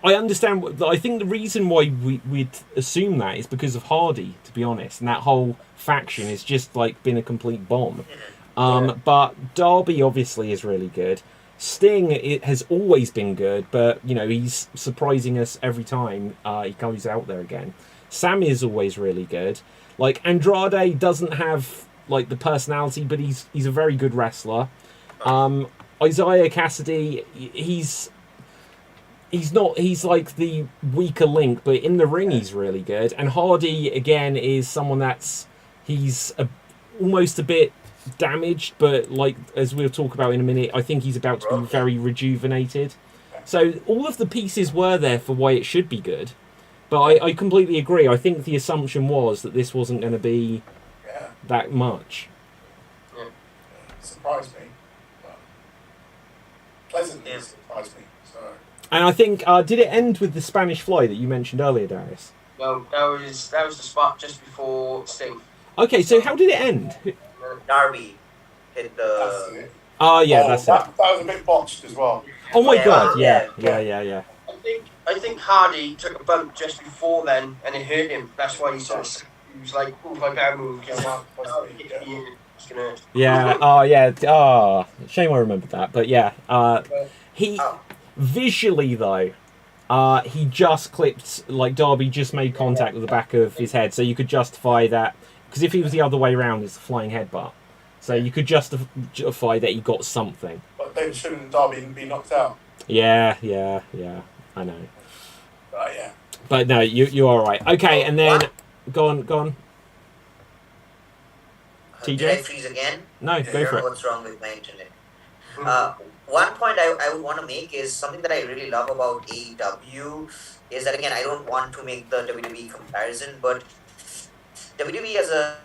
I understand. I think the reason why we'd assume that is because of Hardy, to be honest, and that whole faction has just like been a complete bomb. But Darby obviously is really good. Sting, it has always been good, but you know he's surprising us every time he goes out there again. Sam is always really good. Like Andrade doesn't have like the personality, but he's a very good wrestler. Isaiah Cassidy, he's like the weaker link, but in the ring he's really good. And Hardy again is someone he's almost a bit damaged, but like as we'll talk about in a minute, I think he's about to be very rejuvenated. So all of the pieces were there for why it should be good. But I completely agree. I think the assumption was that this wasn't going to be that much. Yeah. Surprised me. But pleasantly surprised me. So. And I think, did it end with the Spanish Fly that you mentioned earlier, Darius? No, that was the spot just before Sting. Okay, so how did it end? Darby hit the. That's it. Oh, yeah, that's that it. That was a bit botched as well. Oh my god, yeah. yeah. I think Hardy took a bump just before then, and it hurt him. That's why he was like, "Oh, if I can't move, he's gonna." Yeah. Oh, yeah. Oh, shame I remembered that. But yeah, he visually though, he just clipped like Darby just made contact with the back of his head, so you could justify that because if he was the other way around, it's a flying headbutt. So you could justify that he got something. But then shouldn't Darby be knocked out? Yeah. I know. Yeah. But no, you're all right. Okay, and then go on. TJ? Did I freeze again? No, go for I don't know it. what's wrong with my internet. One point I would want to make is something that I really love about AEW is that, again, I don't want to make the WWE comparison, but WWE as a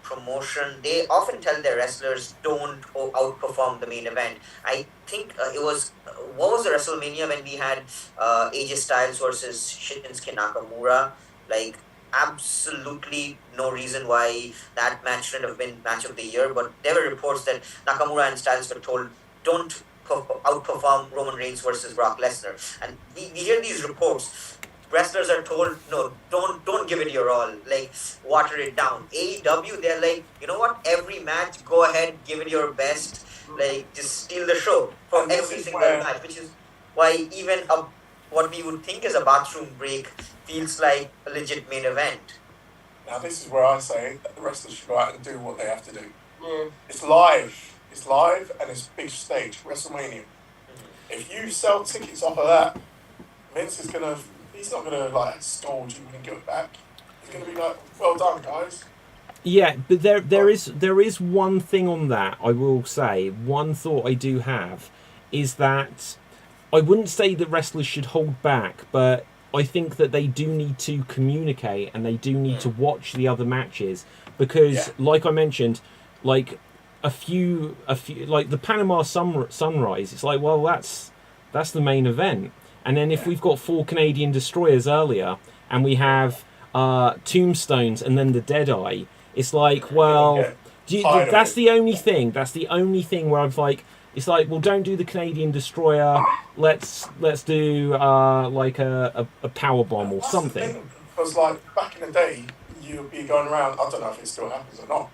promotion, they often tell their wrestlers don't outperform the main event. I think it was, what was the WrestleMania when we had AJ Styles versus Shinsuke Nakamura? Like, absolutely no reason why that match shouldn't have been match of the year, but there were reports that Nakamura and Styles were told don't outperform Roman Reigns versus Brock Lesnar, and we hear these reports. Wrestlers are told, no, don't give it your all, like, water it down. AEW, they're like, you know what, every match, go ahead, give it your best, like, just steal the show from every single match, which is why even what we would think is a bathroom break feels like a legit main event. Now this is where I say that the wrestlers should go out and do what they have to do. Yeah. It's live and it's big stage, WrestleMania. If you sell tickets off of that, Vince is he's not gonna like scold you and give it back. He's gonna be like, well done, guys. Yeah, but there is one thing on that I will say. One thought I do have is that I wouldn't say that wrestlers should hold back, but I think that they do need to communicate and they do need to watch the other matches because, like I mentioned, like a few like the Panama Sunrise. It's like, well, that's the main event. And then if we've got 4 Canadian destroyers earlier, and we have tombstones and then the Deadeye, it's like, well, that's the only thing. That's the only thing where I'm like, it's like, well, don't do the Canadian destroyer. Let's do like a power bomb or something. Because like back in the day, you'd be going around. I don't know if it still happens or not.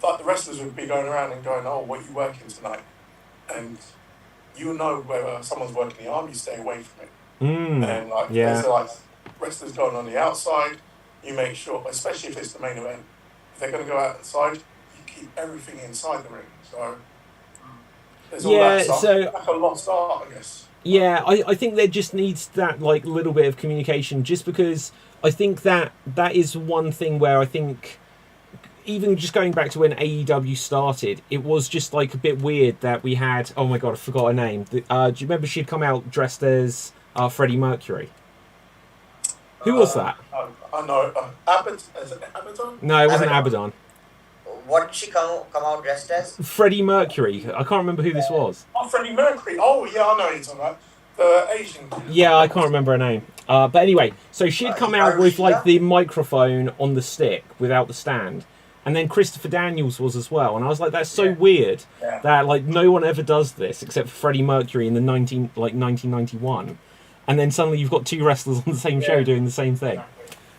But the wrestlers would be going around and going, "Oh, what are you working tonight?" And you know whether someone's working the arm, you stay away from it. And like, there's like wrestlers going on the outside, you make sure, especially if it's the main event, if they're going to go outside, you keep everything inside the ring. So there's all that stuff. So like a lost art, I guess. Yeah, I think there just needs that like little bit of communication, just because I think that is one thing where I think, even just going back to when AEW started, it was just like a bit weird that we had, oh my god, I forgot her name. Do you remember she'd come out dressed as Freddie Mercury? Who was that? I know. Is it Abaddon? No, it wasn't Abaddon. What did she come out dressed as? Freddie Mercury. I can't remember who this was. Oh, Freddie Mercury. Oh, yeah, I know what you're talking about. The Asian. Yeah, I can't remember her name. But anyway, so she'd come out with like the microphone on the stick without the stand. And then Christopher Daniels was as well. And I was like, that's so weird that like no one ever does this except for Freddie Mercury in the 1991. And then suddenly you've got 2 wrestlers on the same show doing the same thing.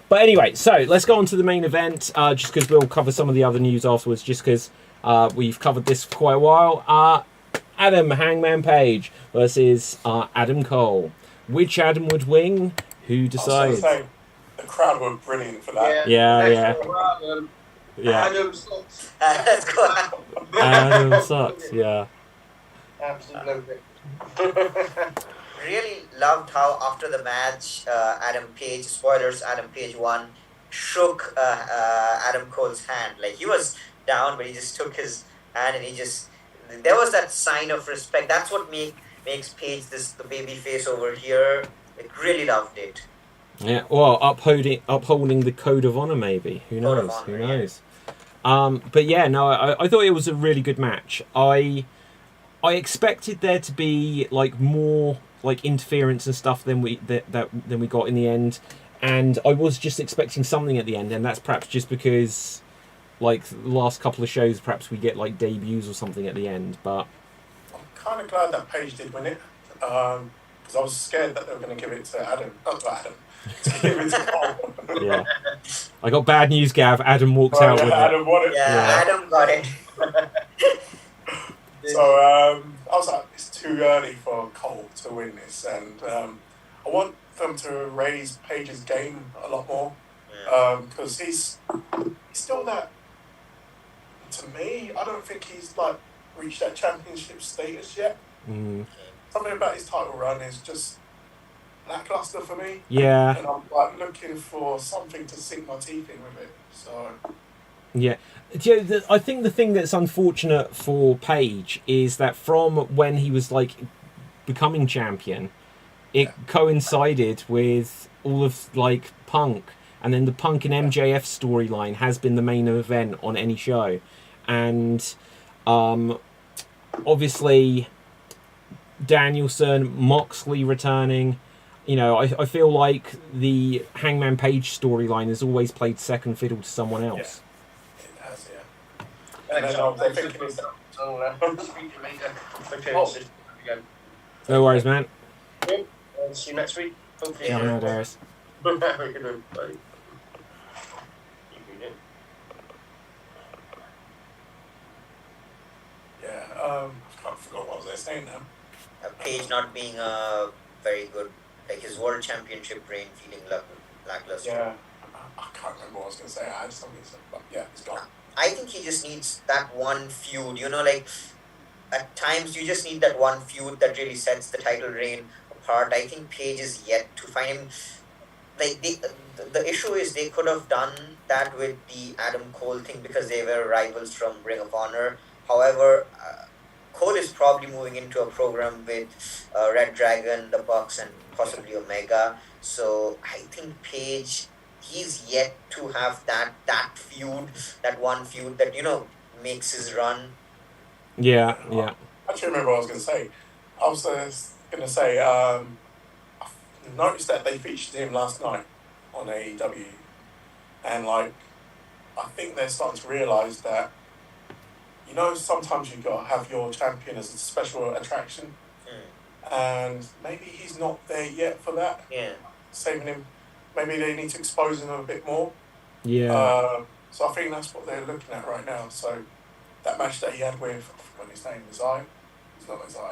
But anyway, so let's go on to the main event, just because we'll cover some of the other news afterwards, just because we've covered this for quite a while. Adam Hangman Page versus Adam Cole. Which Adam would win? Who decides? The crowd were brilliant for that. Yeah. Adam sucks. Adam sucks, yeah. Absolutely. Really loved how after the match, Adam Page, spoilers, Adam Page won, shook Adam Cole's hand. Like, he was down, but he just took his hand and there was that sign of respect. That's what makes Page the baby face over here. Like, really loved it. Yeah, well, upholding the code of honor, maybe. Who knows? Who knows? But yeah, no, I thought it was a really good match. I expected there to be like more like interference and stuff than we got in the end, and I was just expecting something at the end, and that's perhaps just because like the last couple of shows perhaps we get like debuts or something at the end. But I'm kind of glad that Page did win it, because I was scared that they were going to give it to Adam. Not to Adam. To give it to Cole. Yeah, I got bad news, Gav. Adam walks out with Adam won it. Yeah, Adam got it. So I was like, it's too early for Cole to win this, and I want them to raise Page's game a lot more, because he's still that. To me, I don't think he's like reached that championship status yet. Something about his title run is just lackluster for me. Yeah. And I'm like looking for something to sink my teeth in with it. So. Yeah. I think the thing that's unfortunate for Page is that from when he was like becoming champion, it coincided with all of like Punk, and then the Punk and MJF storyline has been the main event on any show, and obviously Danielson, Moxley returning. You know, I feel like the Hangman Page storyline has always played second fiddle to someone else. It has, yeah. And then I'm thinking it's... No worries, man. See you next week. Hopefully. Yeah, no, Darius. Yeah, I forgot what I was saying now. Page not being a very good, like his world championship reign feeling lackluster. Yeah, I can't remember what I was going to say. I had something to say, but yeah, it's gone. I think he just needs that one feud, you know, like at times you just need that one feud that really sets the title reign apart. I think Page is yet to find him. Like the issue is they could have done that with the Adam Cole thing because they were rivals from Ring of Honor. However, Cole is probably moving into a program with Red Dragon, the Bucks, and possibly Omega. So I think Page, he's yet to have that feud, that one feud that, you know, makes his run. Yeah. I actually remember what I was going to say. I was going to say, I noticed that they featured him last night on AEW, and like, I think they're starting to realise that, you know, sometimes you've got to have your champion as a special attraction, and maybe he's not there yet for that. Yeah. Saving him, maybe they need to expose him a bit more. Yeah. So I think that's what they're looking at right now. So that match that he had with, I forgot his name, it's not Isai.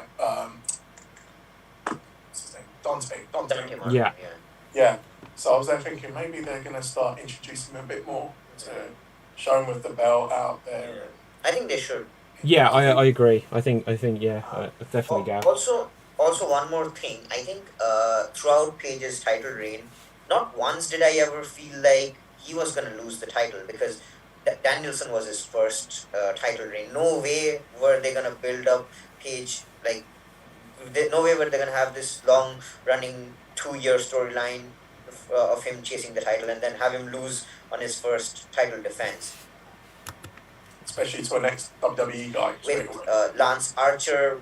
What's his name? Dante. Yeah. Yeah. So I was there thinking maybe they're going to start introducing him a bit more to show him with the belt out there. Yeah. I think they should. Yeah, I agree. I think yeah, definitely Gav. Also one more thing. I think throughout Page's title reign, not once did I ever feel like he was going to lose the title, because Danielson was his first title reign. No way were they going to build up Page, like, no way were they going to have this long running 2-year storyline of him chasing the title and then have him lose on his first title defense. Especially to an ex-WWE guy. With Lance Archer.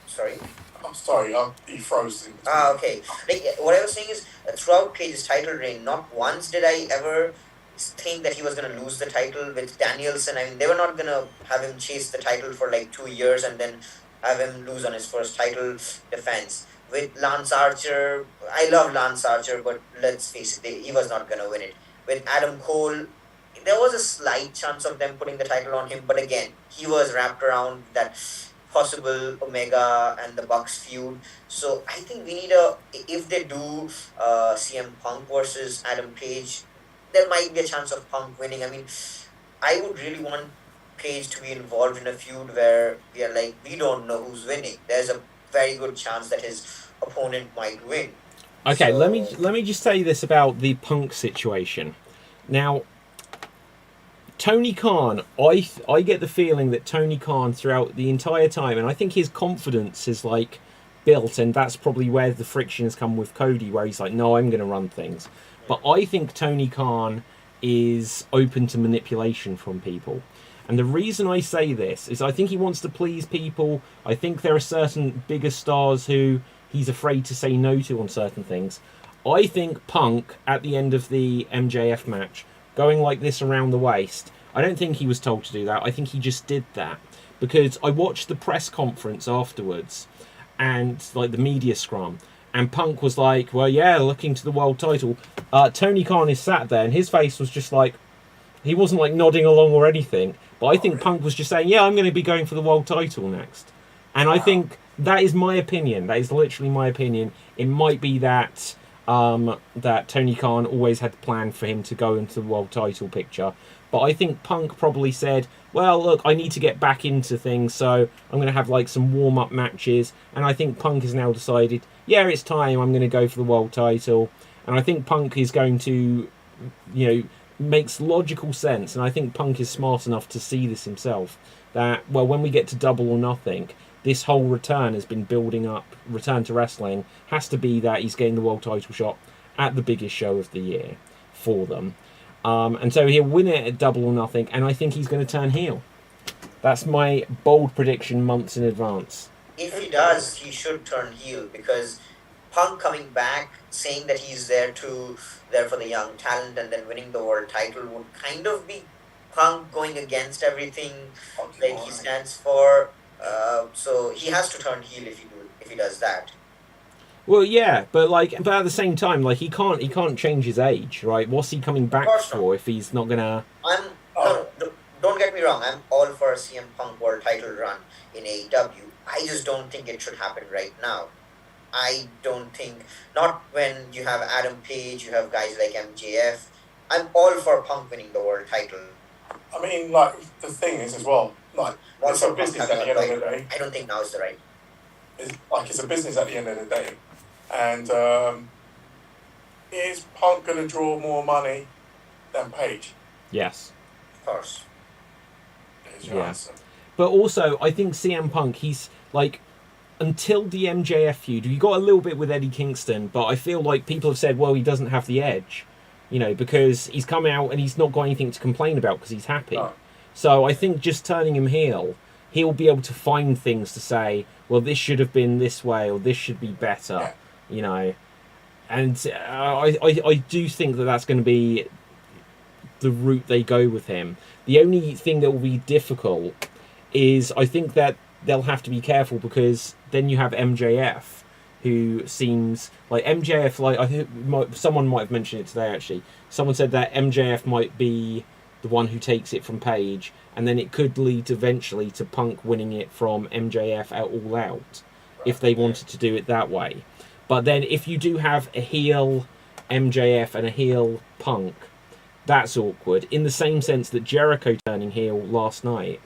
Sorry? I'm sorry, he froze. Okay. Like, what I was saying is, throughout Page's title reign, not once did I ever think that he was going to lose the title with Danielson. I mean, they were not going to have him chase the title for like 2 years and then have him lose on his first title defense. With Lance Archer, I love Lance Archer, but let's face it, he was not going to win it. With Adam Cole, there was a slight chance of them putting the title on him, but again, he was wrapped around that possible Omega and the Bucks feud. So I think we need if they do CM Punk versus Adam Page, there might be a chance of Punk winning. I mean, I would really want Page to be involved in a feud where we are like, we don't know who's winning. There's a very good chance that his opponent might win. Okay, So, let me just say this about the Punk situation. Now, Tony Khan, I get the feeling that Tony Khan throughout the entire time, and I think his confidence is like built, and that's probably where the friction has come with Cody, where he's like, no, I'm going to run things. But I think Tony Khan is open to manipulation from people. And the reason I say this is I think he wants to please people. I think there are certain bigger stars who he's afraid to say no to on certain things. I think Punk, at the end of the MJF match, going like this around the waist, I don't think he was told to do that. I think he just did that. Because I watched the press conference afterwards, and like the media scrum, and Punk was like, well, yeah, looking to the world title. Tony Khan is sat there, and his face was just like, he wasn't like nodding along or anything. But I think Punk was just saying, yeah, I'm going to be going for the world title next. And I think that is my opinion. That is literally my opinion. It might be that that Tony Khan always had the plan for him to go into the world title picture. But I think Punk probably said, well, look, I need to get back into things, so I'm going to have like some warm-up matches. And I think Punk has now decided, yeah, it's time, I'm going to go for the world title. And I think Punk is going to, you know, makes logical sense. And I think Punk is smart enough to see this himself, that, well, when we get to Double or Nothing, this whole return has been building up. Return to wrestling has to be that he's getting the world title shot at the biggest show of the year for them. And so he'll win it at Double or Nothing, and I think he's going to turn heel. That's my bold prediction months in advance. if he does, he should turn heel, because Punk coming back, saying that he's there for the young talent and then winning the world title would kind of be Punk going against everything like he stands for. So he has to turn heel if he does that. Well, yeah, but at the same time, like he can't change his age, right? What's he coming back for if he's not gonna? Don't get me wrong. I'm all for a CM Punk world title run in AEW. I just don't think it should happen right now. I don't think, not when you have Adam Page, you have guys like MJF. I'm all for Punk winning the world title. I mean, like, the thing is as well, like, it's a business at the end of the day. I don't think now is the right. It's a business at the end of the day. And is Punk going to draw more money than Page? Yes. Of course. There's your answer. But also, I think CM Punk, he's like, until the MJF feud, you got a little bit with Eddie Kingston, but I feel like people have said, well, he doesn't have the edge, because he's come out and he's not got anything to complain about because he's happy. No. So I think just turning him heel, he'll be able to find things to say, well, this should have been this way, or this should be better, you know. And I do think that that's going to be the route they go with him. The only thing that will be difficult is I think that they'll have to be careful, because then you have MJF, who seems like MJF, like I think someone might have mentioned it today actually. Someone said that MJF might be the one who takes it from Page, and then it could lead eventually to Punk winning it from MJF at All Out, if they wanted to do it that way. But then if you do have a heel MJF and a heel Punk, that's awkward, in the same sense that Jericho turning heel last night,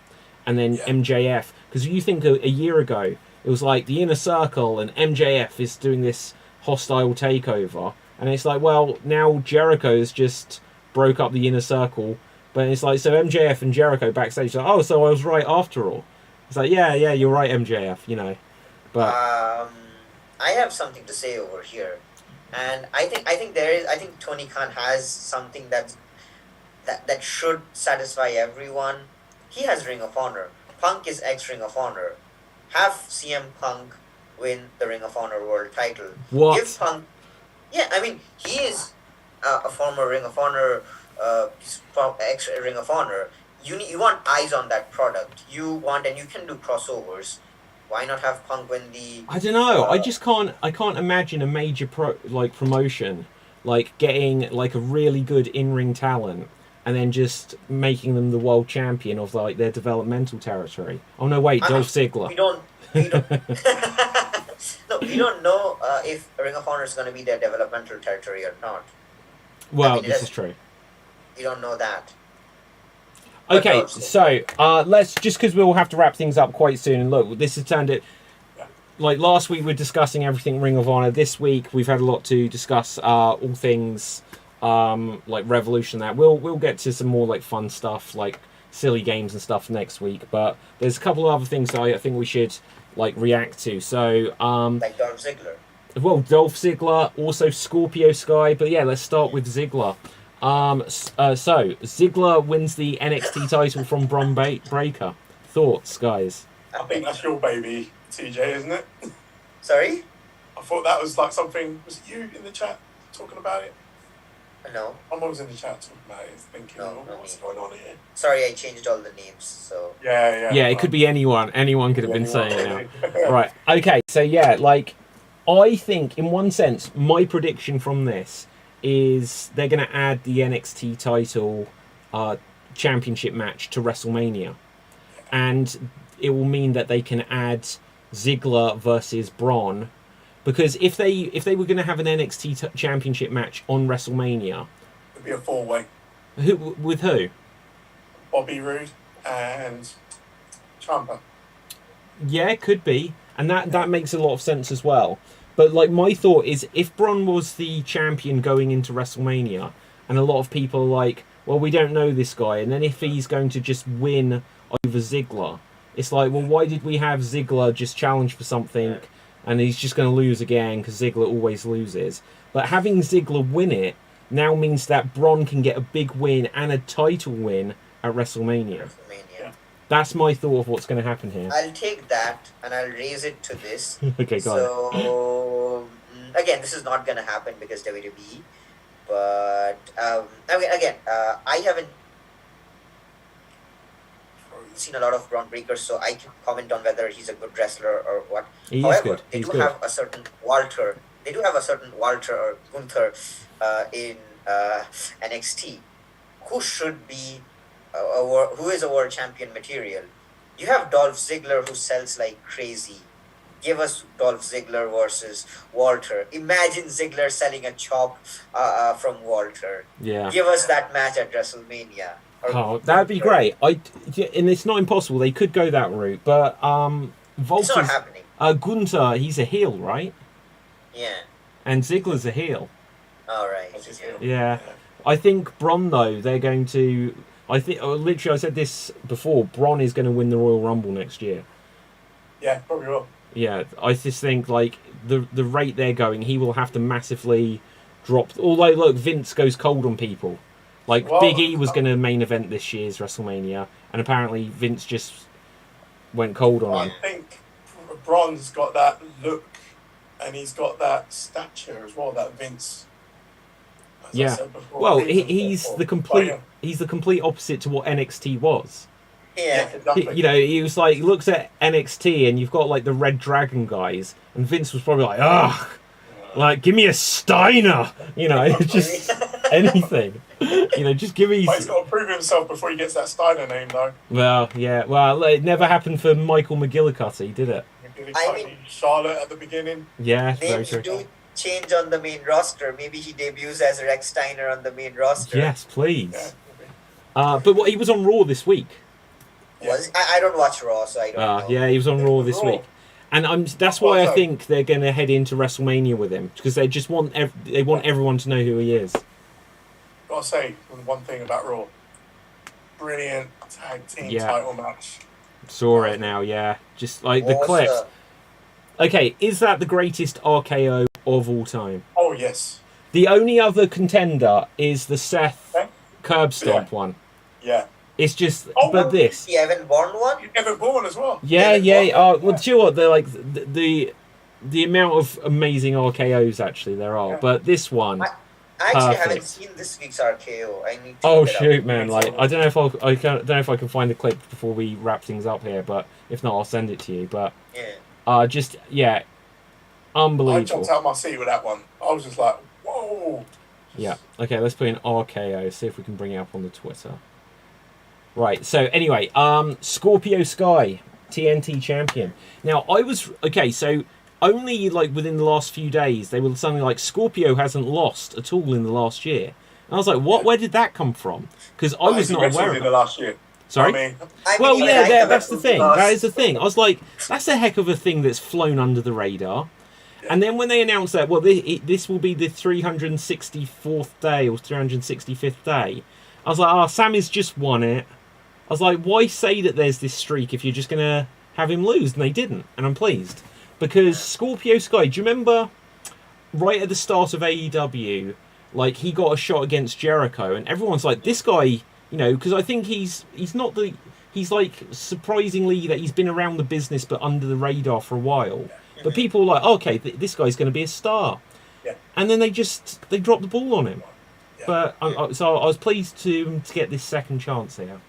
and then MJF, because you think a year ago it was like the Inner Circle and MJF is doing this hostile takeover, and it's like, well, now Jericho's just broke up the Inner Circle, but it's like, so MJF and Jericho backstage, like, oh, so I was right after all. It's like, yeah, you're right, MJF, you know. But I have something to say over here, and I think Tony Khan has something that should satisfy everyone. He has Ring of Honor. Punk is ex-Ring of Honor. Have CM Punk win the Ring of Honor World Title. What? Give Punk... Yeah, I mean, he is a former Ring of Honor, ex-Ring of Honor. You want eyes on that product. And you can do crossovers. Why not have Punk win the... I don't know. I can't imagine a major promotion like getting like a really good in-ring talent and then just making them the world champion of like their developmental territory. Oh no, wait, Dolph Ziggler. We don't no, we don't know if Ring of Honor is going to be their developmental territory or not. Well, this is true. We don't know that. Okay, so let's, just because we'll have to wrap things up quite soon, and look, this has turned it, like last week we were discussing everything Ring of Honor. This week we've had a lot to discuss, all things like Revolution. That we'll get to some more like fun stuff, like silly games and stuff next week. But there's a couple of other things that I think we should like react to. So like Dolph Ziggler. Well, Dolph Ziggler, also Scorpio Sky. But yeah, let's start with Ziggler. So Ziggler wins the NXT title from Bron Breakker. Thoughts, guys? I think that's your baby, TJ, isn't it? Sorry? I thought that was like something. Was it you in the chat talking about it? No. Someone was in the chat talking about it, thinking, what's going on here? Sorry, I changed all the names, so... Yeah, it could be anyone. Anyone could have been saying it now. Right, okay, so yeah, like, I think, in one sense, my prediction from this is they're going to add the NXT title championship match to WrestleMania. And it will mean that they can add Ziggler versus Braun. Because if they were going to have an NXT championship match on WrestleMania... It'd be a four-way. With who? Bobby Roode and Ciampa. Yeah, it could be. And that makes a lot of sense as well. But like my thought is, if Braun was the champion going into WrestleMania, and a lot of people are like, well, we don't know this guy, and then if he's going to just win over Ziggler, it's like, well, why did we have Ziggler just challenge for something, and he's just going to lose again, because Ziggler always loses. But having Ziggler win it now means that Braun can get a big win and a title win at WrestleMania. That's my thought of what's going to happen here. I'll take that and I'll raise it to this. Okay, got it. So, again, this is not going to happen because WWE. But, I haven't seen a lot of Braun Breaker, so I can comment on whether he's a good wrestler or what. However, they do have a certain Walter. They do have a certain Walter or Gunther in NXT, who should be who is a world champion material. You have Dolph Ziggler, who sells like crazy. Give us Dolph Ziggler versus Walter. Imagine Ziggler selling a chop from Walter. Yeah. Give us that match at WrestleMania. Oh, that'd be great. And it's not impossible. They could go that route, but it's not happening. Gunther, he's a heel, right? Yeah. And Ziggler's a heel. All right. Yeah. I think Braun, though, they're going to... I said this before, Braun is going to win the Royal Rumble next year. Yeah, probably will. Yeah, I just think, like, the rate they're going, he will have to massively drop... Although, look, Vince goes cold on people. Like, Well, Big E was going to main event this year's WrestleMania, and apparently Vince just went cold on I him. think Braun's got that look, and he's got that stature as well. That Vince. As I Yeah. said before, Well, reasons he's before. the complete. But, He's the complete opposite to what NXT was. Yeah. exactly. You know, he was like, looks at NXT and you've got like the Red Dragon guys, and Vince was probably like, ugh, like, give me a Steiner, you know, just anything. You know, just give me. But he's got to prove himself before he gets that Steiner name, though. Well, yeah, well, it never happened for Michael McGillicuddy, did it? I mean- Charlotte at the beginning. Yeah, very Names true. do change on the main roster. Maybe he debuts as Rex Steiner on the main roster. Yes, please. Yeah. But what he was on Raw this week. I don't watch Raw, so I don't know. Yeah, he was on Raw this Raw. week, and that's why I think they're going to head into WrestleMania with him, because they just want everyone to know who he is. Gotta say one thing about Raw. Brilliant tag team Yeah. title match. Saw it now, yeah. Just like the Awesome. clips. Okay, is that the greatest RKO of all time? Oh yes. The only other contender is the Seth curb stomp one. Yeah. It's just, Oh, but this. The Evan Bourne one? Evan Bourne as well. Yeah, Yeah, yeah. Well, do you know what? They're like the amount of amazing RKOs actually there are, Yeah. but this one. I actually haven't Perfect. seen this week's RKO. I need to Oh look it up. shoot, man! Like I don't know if I don't know if I can find the clip before we wrap things up here, but if not, I'll send it to you. But just yeah, I unbelievable. jumped out my seat with that one. I was just like, whoa. Yeah. Okay, let's put in RKO. See if we can bring it up on the Twitter. Right. So anyway, Scorpio Sky TNT Champion. Now I was okay. So only like within the last few days, they were something like Scorpio hasn't lost at all in the last year. And I was like, what? Where did that come from? Because I was not aware of in it. the last year. Sorry. I mean, Well, even yeah, I haven't that's the thing. lost. That is the thing. I was like, that's a heck of a thing that's flown under the radar. And then when they announced that, well, this will be the 364th day or 365th day, I was like, oh, Sammy's just won it. I was like, why say that there's this streak if you're just going to have him lose? And they didn't. And I'm pleased. Because Scorpio Sky, do you remember right at the start of AEW, like he got a shot against Jericho and everyone's like, this guy, you know, because I think he's not the... He's like, surprisingly, that he's been around the business but under the radar for a while. But people are like, oh, okay, this guy's going to be a star. Yeah. And then they dropped the ball on him. Yeah. But so I was pleased to get this second chance here.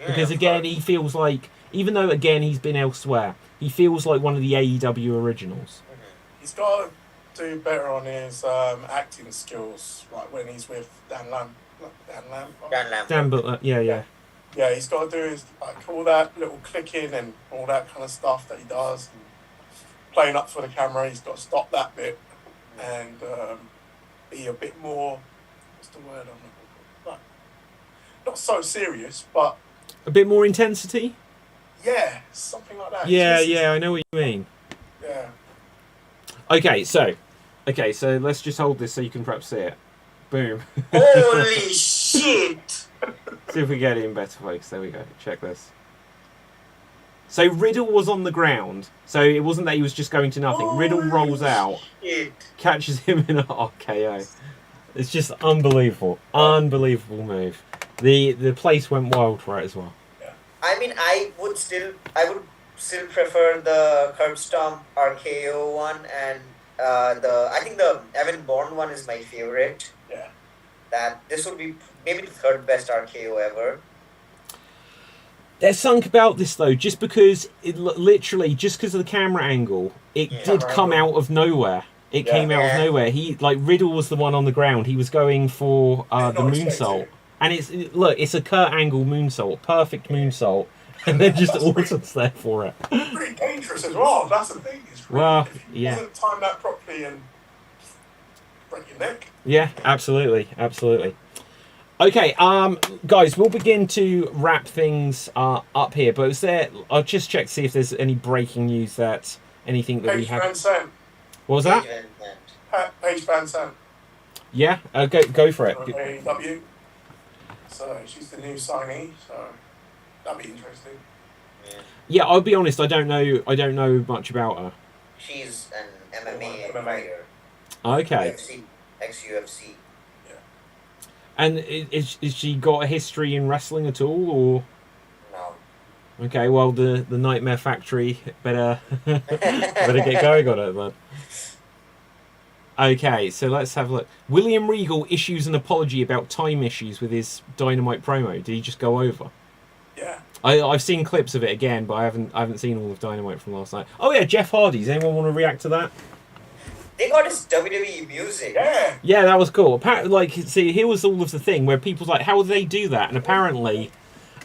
Because again, he feels like, even though again he's been elsewhere, he feels like one of the AEW originals. he's got to do better on his acting skills, like when he's with Dan Lamb. Dan Lamb. Dan Butler, yeah. Yeah, he's got to do his, like, all that little clicking and all that kind of stuff that he does. And playing up for the camera, he's got to stop that bit and be a bit more, what's the word I'm looking for? Like, not so serious, but A bit more intensity? yeah, something like that. Yeah, It's just- I know what you mean. Yeah. Okay, so let's just hold this so you can perhaps see it. Boom. Holy shit! See if we get it in better focus. There we go. Check this. So Riddle was on the ground. So it wasn't that he was just going to nothing. Riddle rolls out, Shit. catches him in an RKO. It's just unbelievable. Unbelievable move. The place went wild for it as well. I mean, I would still prefer the curb stomp RKO one, and I think the Evan Bourne one is my favorite. Yeah. That this would be maybe the third best RKO ever. There's something about this though, just because literally, just because of the camera angle, it did come out of nowhere. It came out of nowhere. He Riddle was the one on the ground. He was going for the moonsault, and it's a Kurt Angle moonsault, perfect moonsault, and then just Orton's there for it. Pretty dangerous as well. That's the thing. It's really, Well, if you yeah. doesn't time that properly and break your neck. Yeah, absolutely. Okay, guys, we'll begin to wrap things up here. But I'll just check to see if there's any breaking news anything that we Paige have. Van Sant. What was that? Paige Van Sant. Yeah, go for it. From AEW. So she's the new signee. So that'd be interesting. Yeah, I'll be honest. I don't know much about her. She's an MMA MMA. fighter. Okay. UFC, ex-UFC. And is she got a history in wrestling at all, or? No. Okay, well the Nightmare Factory better better get going on it, man. Okay, so let's have a look. William Regal issues an apology about time issues with his Dynamite promo. Did he just go over? Yeah. I've seen clips of it again, but I haven't seen all of Dynamite from last night. Oh yeah, Jeff Hardy. Does anyone want to react to that? They got his WWE music. Yeah. Yeah, that was cool. Like, see, here was all of the thing where people's like, how would they do that? And apparently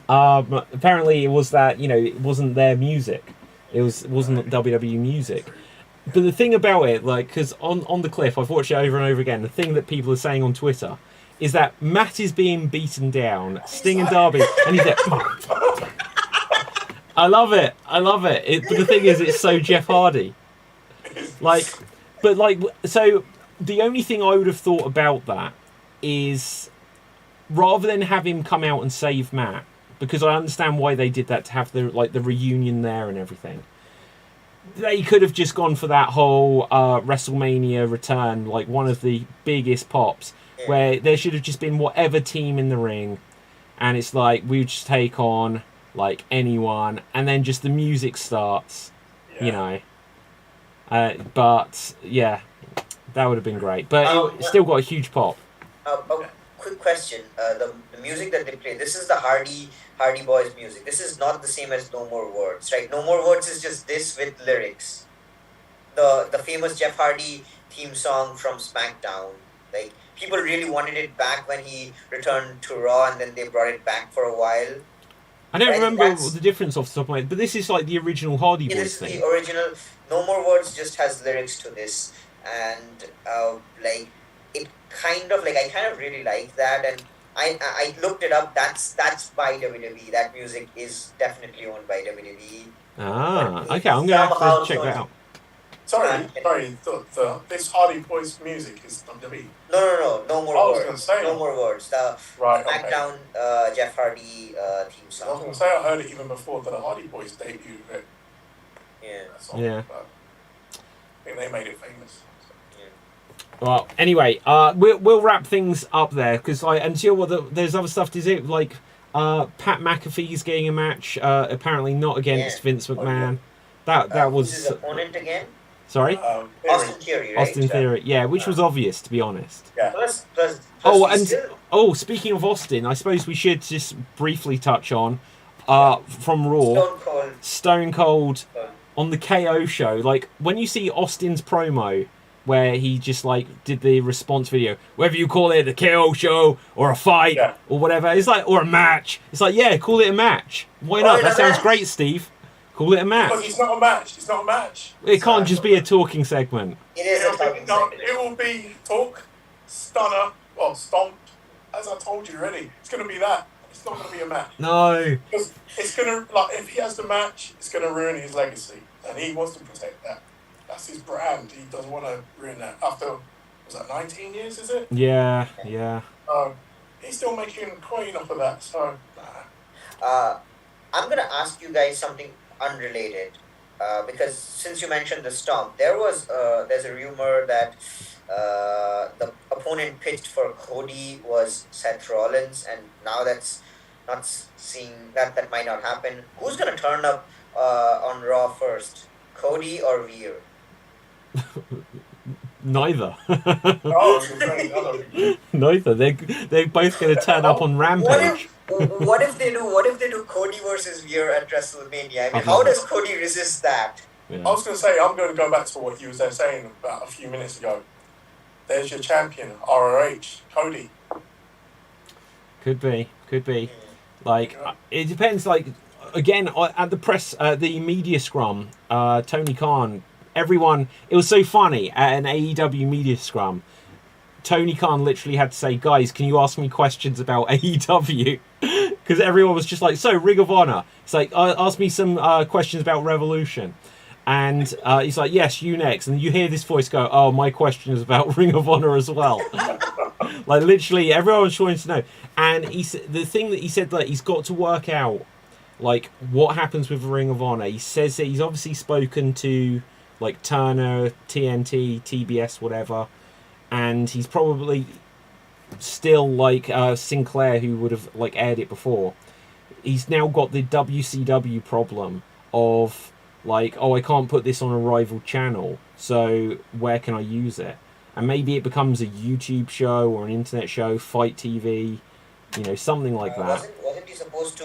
it was that, you know, it wasn't their music. It wasn't WWE music. But the thing about it, like, because on the clip, I've watched it over and over again, the thing that people are saying on Twitter is that Matt is being beaten down, Sting and Darby, and he's like, I love it. But the thing is, it's so Jeff Hardy. Like, but like, so the only thing I would have thought about that is, rather than have him come out and save Matt, because I understand why they did that, to have the reunion there and everything. They could have just gone for that whole WrestleMania return, like one of the biggest pops, where there should have just been whatever team in the ring, and it's like we just take on like anyone, and then just the music starts, you know. But yeah, that would have been great. But it still got a huge pop. Quick question: the music that they play, this is the Hardy Boys music. This is not the same as No More Words, right? No More Words is just this with lyrics. The famous Jeff Hardy theme song from SmackDown. Like, people really wanted it back when he returned to Raw, and then they brought it back for a while. I don't remember the difference off the top of my head, but this is like the original Hardy Boys this thing. Is the original. No More Words just has lyrics to this, and like, it kind of like, I kind of really like that, and I looked it up. That's by WWE. That music is definitely owned by WWE. Ah, okay. I'm gonna have to check that out. Sorry. This Hardy Boys music is WWE. No. No More Words. I was going to say. No More Words. The SmackDown Jeff Hardy theme song. I was going to say, I heard it even before the Hardy Boys debuted. Yeah. But I think they made it famous. Well, anyway, we'll wrap things up there, because until there's other stuff. Is it like Pat McAfee's getting a match? Apparently not against Vince McMahon. That was his opponent again. Sorry, Austin Theory. Right? Austin Theory. Yeah, which was obvious, to be honest. Yeah. Plus Speaking of Austin, I suppose we should just briefly touch on from Raw, Stone Cold on the KO show. Like, when you see Austin's promo, where he just like did the response video, whether you call it a KO show or a fight or whatever, it's like, or a match. It's like, yeah, call it a match. Why not? That sounds great, Steve. Call it a match. Because it's not a match. It's not a match. It can't just be a talking segment. It is a talking segment. It will be talk, stunner, well, stomp. As I told you already, it's going to be that. It's not going to be a match. No. Because it's going to, like, if he has the match, it's going to ruin his legacy. And he wants to protect that. That's his brand. He doesn't want to ruin that. After, was that 19 years, is it? Yeah. He's still making coin off of that, so, nah. I'm going to ask you guys something unrelated. Because since you mentioned the stomp, there's a rumor that the opponent pitched for Cody was Seth Rollins, and now that's not seeing that might not happen. Who's going to turn up on Raw first, Cody or Veer? Neither. Neither. They're both going to turn up on Rampage. What if they do Cody versus Veer at WrestleMania? I mean, how does Cody resist that? I was going to say, I'm going to go back to what you were saying about a few minutes ago. There's your champion, ROH, Cody. Could be. Like, it depends. Like, again, at the press, the media scrum, Tony Khan, everyone, it was so funny at an AEW media scrum. Tony Khan literally had to say, guys, can you ask me questions about AEW? Because everyone was just like, so, Ring of Honor. It's like, ask me some questions about Revolution. And he's like, yes, you next. And you hear this voice go, oh, my question is about Ring of Honor as well. Like, literally, everyone was trying to know. And the thing that he said, that he's got to work out, like, what happens with Ring of Honor. He says that he's obviously spoken to, like, Turner, TNT, TBS, whatever. And he's probably... still like Sinclair, who would have like aired it before. He's now got the WCW problem of like, oh, I can't put this on a rival channel, so where can I use it? And maybe it becomes a YouTube show or an internet show, Fight TV, you know, something like that. Wasn't he supposed to?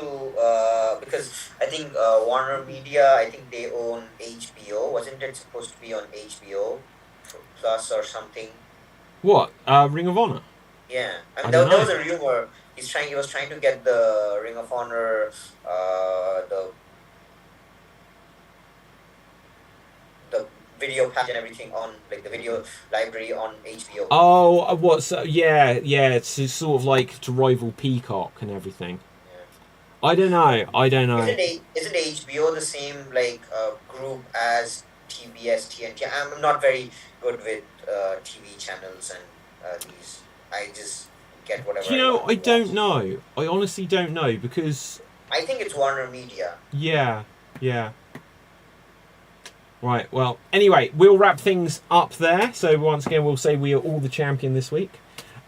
Because I think Warner Media, I think they own HBO. Wasn't it supposed to be on HBO Plus or something? What? Ring of Honor? Yeah, I mean, I there don't was know. a rumor. He was trying to get the Ring of Honor, the video package and everything on, like the video library on HBO. Oh, what's yeah, it's sort of like to rival Peacock and everything. Yeah. I don't know. Isn't HBO the same like group as TBS, TNT? I'm not very good with TV channels and these. I just get whatever. Do you know, want I to don't watch. know. I honestly don't know because I think it's Warner Media. yeah. Right, well, anyway, we'll wrap things up there. So once again, we'll say we are all the champion this week.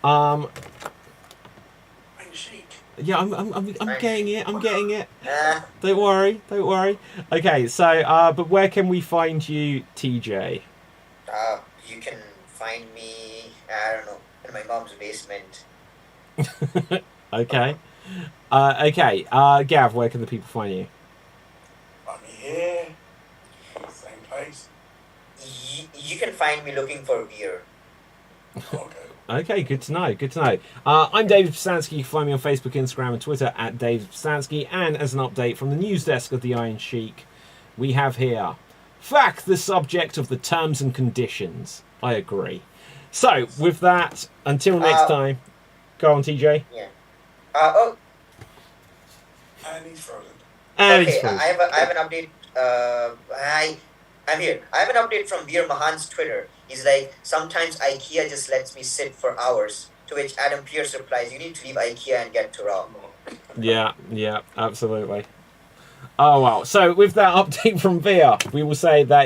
I'm chic. Yeah, I'm getting it. I'm getting it. Uh, Don't worry. Okay, so but where can we find you, TJ? you can find me, I don't know, in my mom's basement. Okay. Gav, where can the people find you? I'm here. Same place. You can find me looking for beer. Okay. Okay, good to know. I'm David Psansky. You can find me on Facebook, Instagram, and Twitter at David Psansky. And as an update from the news desk of the Iron Sheik, we have here fact the subject of the terms and conditions. I agree. So, with that, until next time, go on, TJ. Yeah. And he's frozen. And Okay, it's full. I have an update. I'm here. I have an update from Veer Mahan's Twitter. He's like, sometimes IKEA just lets me sit for hours. To which Adam Pierce replies, you need to leave IKEA and get to Raw. Yeah, absolutely. Oh, well. So, with that update from Veer, we will say that is